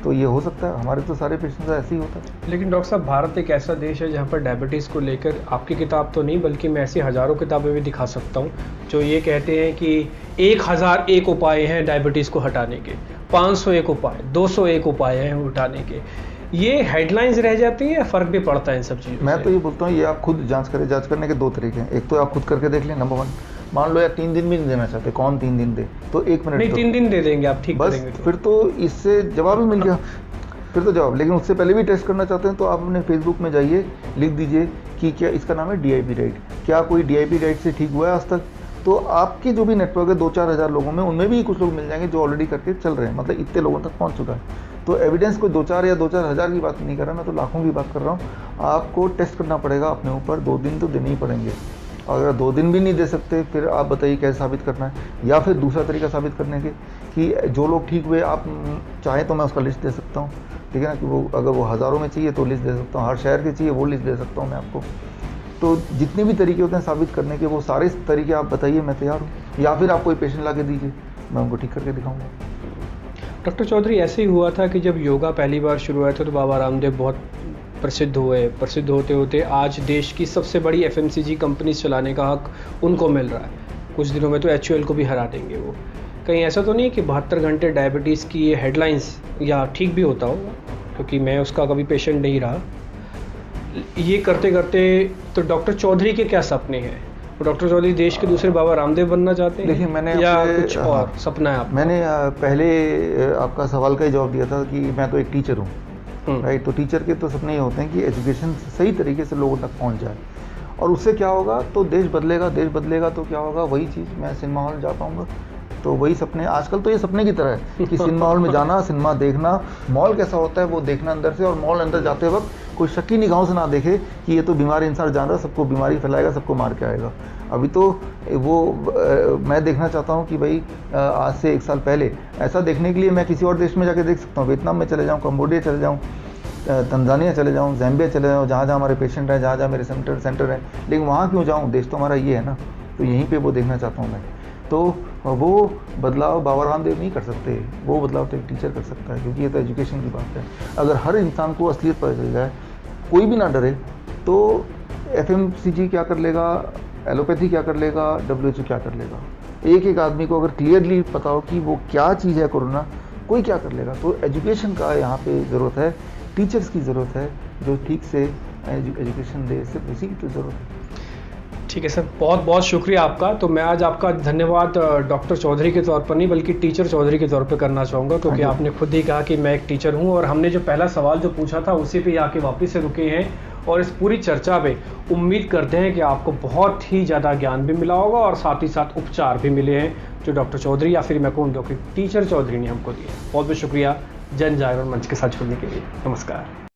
तो ये हो सकता है, हमारे तो सारे पेशेंट्स ऐसे ही होता है। लेकिन डॉक्टर साहब, भारत एक ऐसा देश है जहाँ पर डायबिटीज़ को लेकर आपकी किताब तो नहीं बल्कि मैं ऐसी हज़ारों किताबें भी दिखा सकता हूँ जो ये कहते हैं कि 1001 उपाय हैं डायबिटीज़ को हटाने के, 501 उपाय, 201 उपाय हैं उठाने के। ये हेडलाइंस रह जाती हैं या फ़र्क भी पड़ता है इन सब चीज़ों मैं से? तो ये बोलता हूँ, ये आप खुद जांच करें। जांच करने के 2 तरीके हैं। एक तो आप खुद करके देख लें, नंबर 1। मान लो यार 3 दिन भी नहीं देना चाहते, कौन 3 दिन दे, तो 1 मिनट नहीं, 3 दिन दे देंगे आप, ठीक बस, करेंगे तो। फिर तो इससे जवाब ही मिल गया, फिर तो जवाब। लेकिन उससे पहले भी टेस्ट करना चाहते हैं तो आप अपने फेसबुक में जाइए, लिख दीजिए कि क्या इसका नाम है DIP डाइट, क्या कोई DIP डाइट से ठीक हुआ है आज तक। तो आपके जो भी नेटवर्क है 2-4 हज़ार लोगों में, उनमें भी कुछ लोग मिल जाएंगे जो ऑलरेडी करके चल रहे हैं, मतलब इतने लोगों तक पहुंच चुका है। तो एविडेंस कोई 2-4 या 2-4 हज़ार की बात नहीं कर रहा, मैं तो लाखों की बात कर रहा हूँ। आपको टेस्ट करना पड़ेगा अपने ऊपर, 2 दिन तो देने ही पड़ेंगे। और अगर 2 दिन भी नहीं दे सकते, फिर आप बताइए कैसे साबित करना है। या फिर दूसरा तरीका साबित करने के कि जो लोग ठीक हुए, आप चाहें तो मैं उसका लिस्ट दे सकता हूँ, ठीक है ना, कि वो अगर वो हज़ारों में चाहिए तो लिस्ट दे सकता हूँ, हर शहर के चाहिए वो लिस्ट दे सकता हूँ मैं आपको। तो जितने भी तरीके होते हैं साबित करने के, वो सारे तरीके आप बताइए, मैं तैयार हूँ। या फिर आप कोई पेशेंट ला के दीजिए, मैं उनको ठीक करके दिखाऊंगा। डॉक्टर चौधरी, ऐसे ही हुआ था कि जब योगा पहली बार शुरू हुआ था तो बाबा रामदेव बहुत प्रसिद्ध हुए। प्रसिद्ध होते होते आज देश की सबसे बड़ी FMCG कंपनी चलाने का हक उनको मिल रहा है। कुछ दिनों में तो HUL को भी हरा देंगे वो। कहीं ऐसा तो नहीं है कि 72 घंटे डायबिटीज़ की ये हेडलाइंस, या ठीक भी होता होगा क्योंकि मैं उसका कभी पेशेंट नहीं रहा, ये करते करते तो डॉक्टर चौधरी के क्या सपने हैं? डॉक्टर चौधरी देश के दूसरे बाबा रामदेव बनना चाहते हैं? देखिए, मैंने या कुछ और सपना है आपका? मैंने पहले आपका सवाल का ही जवाब दिया था कि मैं तो एक टीचर हूँ, राइट। तो टीचर के तो सपने ये होते हैं कि एजुकेशन सही तरीके से लोगों तक पहुँच जाए, और उससे क्या होगा तो देश बदलेगा। देश बदलेगा तो क्या होगा, वही चीज़, मैं सिनेमा हॉल जा पाऊँगा। तो वही सपने, आजकल तो ये सपने की तरह है कि सिनेमा हॉल में जाना, सिनेमा देखना, मॉल कैसा होता है वो देखना अंदर से, और मॉल अंदर जाते वक्त कोई शक्की निगाहों से ना देखे कि ये तो बीमारी इंसान जान रहा है, सबको बीमारी फैलाएगा, सबको मार के आएगा। अभी तो वो मैं देखना चाहता हूँ कि भाई आज से 1 साल पहले ऐसा देखने के लिए मैं किसी और देश में जाके देख सकता हूँ। वियतनाम में चले जाऊँ, कंबोडिया चले जाऊँ, तंजानिया चले जाऊँ, ज़ैम्बिया चले जाऊँ, जहाँ जहाँ हमारे पेशेंट हैं, जहाँ जहाँ मेरे सेंटर हैं। लेकिन वहाँ क्यों जाऊँ, देश तो हमारा ये है ना। तो यहीं पे वो देखना चाहता हूँ मैं। तो वो बदलाव बाबा रामदेव नहीं कर सकते, वो बदलाव तो एक टीचर कर सकता है, क्योंकि ये तो एजुकेशन की बात है। अगर हर इंसान को असलियत पता चल जाए, कोई भी ना डरे, तो FMCG क्या कर लेगा, एलोपैथी क्या कर लेगा, WHO क्या कर लेगा। एक एक आदमी को अगर क्लियरली पता हो कि वो क्या चीज़ है कोरोना, कोई क्या कर लेगा। तो एजुकेशन का यहाँ पे ज़रूरत है, टीचर्स की ज़रूरत है जो ठीक से एजुकेशन दे, सिर्फ इसी की तो ज़रूरत है। ठीक है सर, बहुत बहुत शुक्रिया आपका। तो मैं आज आपका धन्यवाद डॉक्टर चौधरी के तौर पर नहीं बल्कि टीचर चौधरी के तौर पर करना चाहूँगा, क्योंकि आपने खुद ही कहा कि मैं एक टीचर हूँ, और हमने जो पहला सवाल जो पूछा था उसी पे आके वापस से रुके हैं। और इस पूरी चर्चा में उम्मीद करते हैं कि आपको बहुत ही ज़्यादा ज्ञान भी मिला होगा और साथ ही साथ उपचार भी मिले हैं जो डॉक्टर चौधरी, या फिर मैं कहूँ जो कि टीचर चौधरी ने हमको दिए। बहुत बहुत शुक्रिया जन जागरण मंच के साथ जुड़ने के लिए। नमस्कार।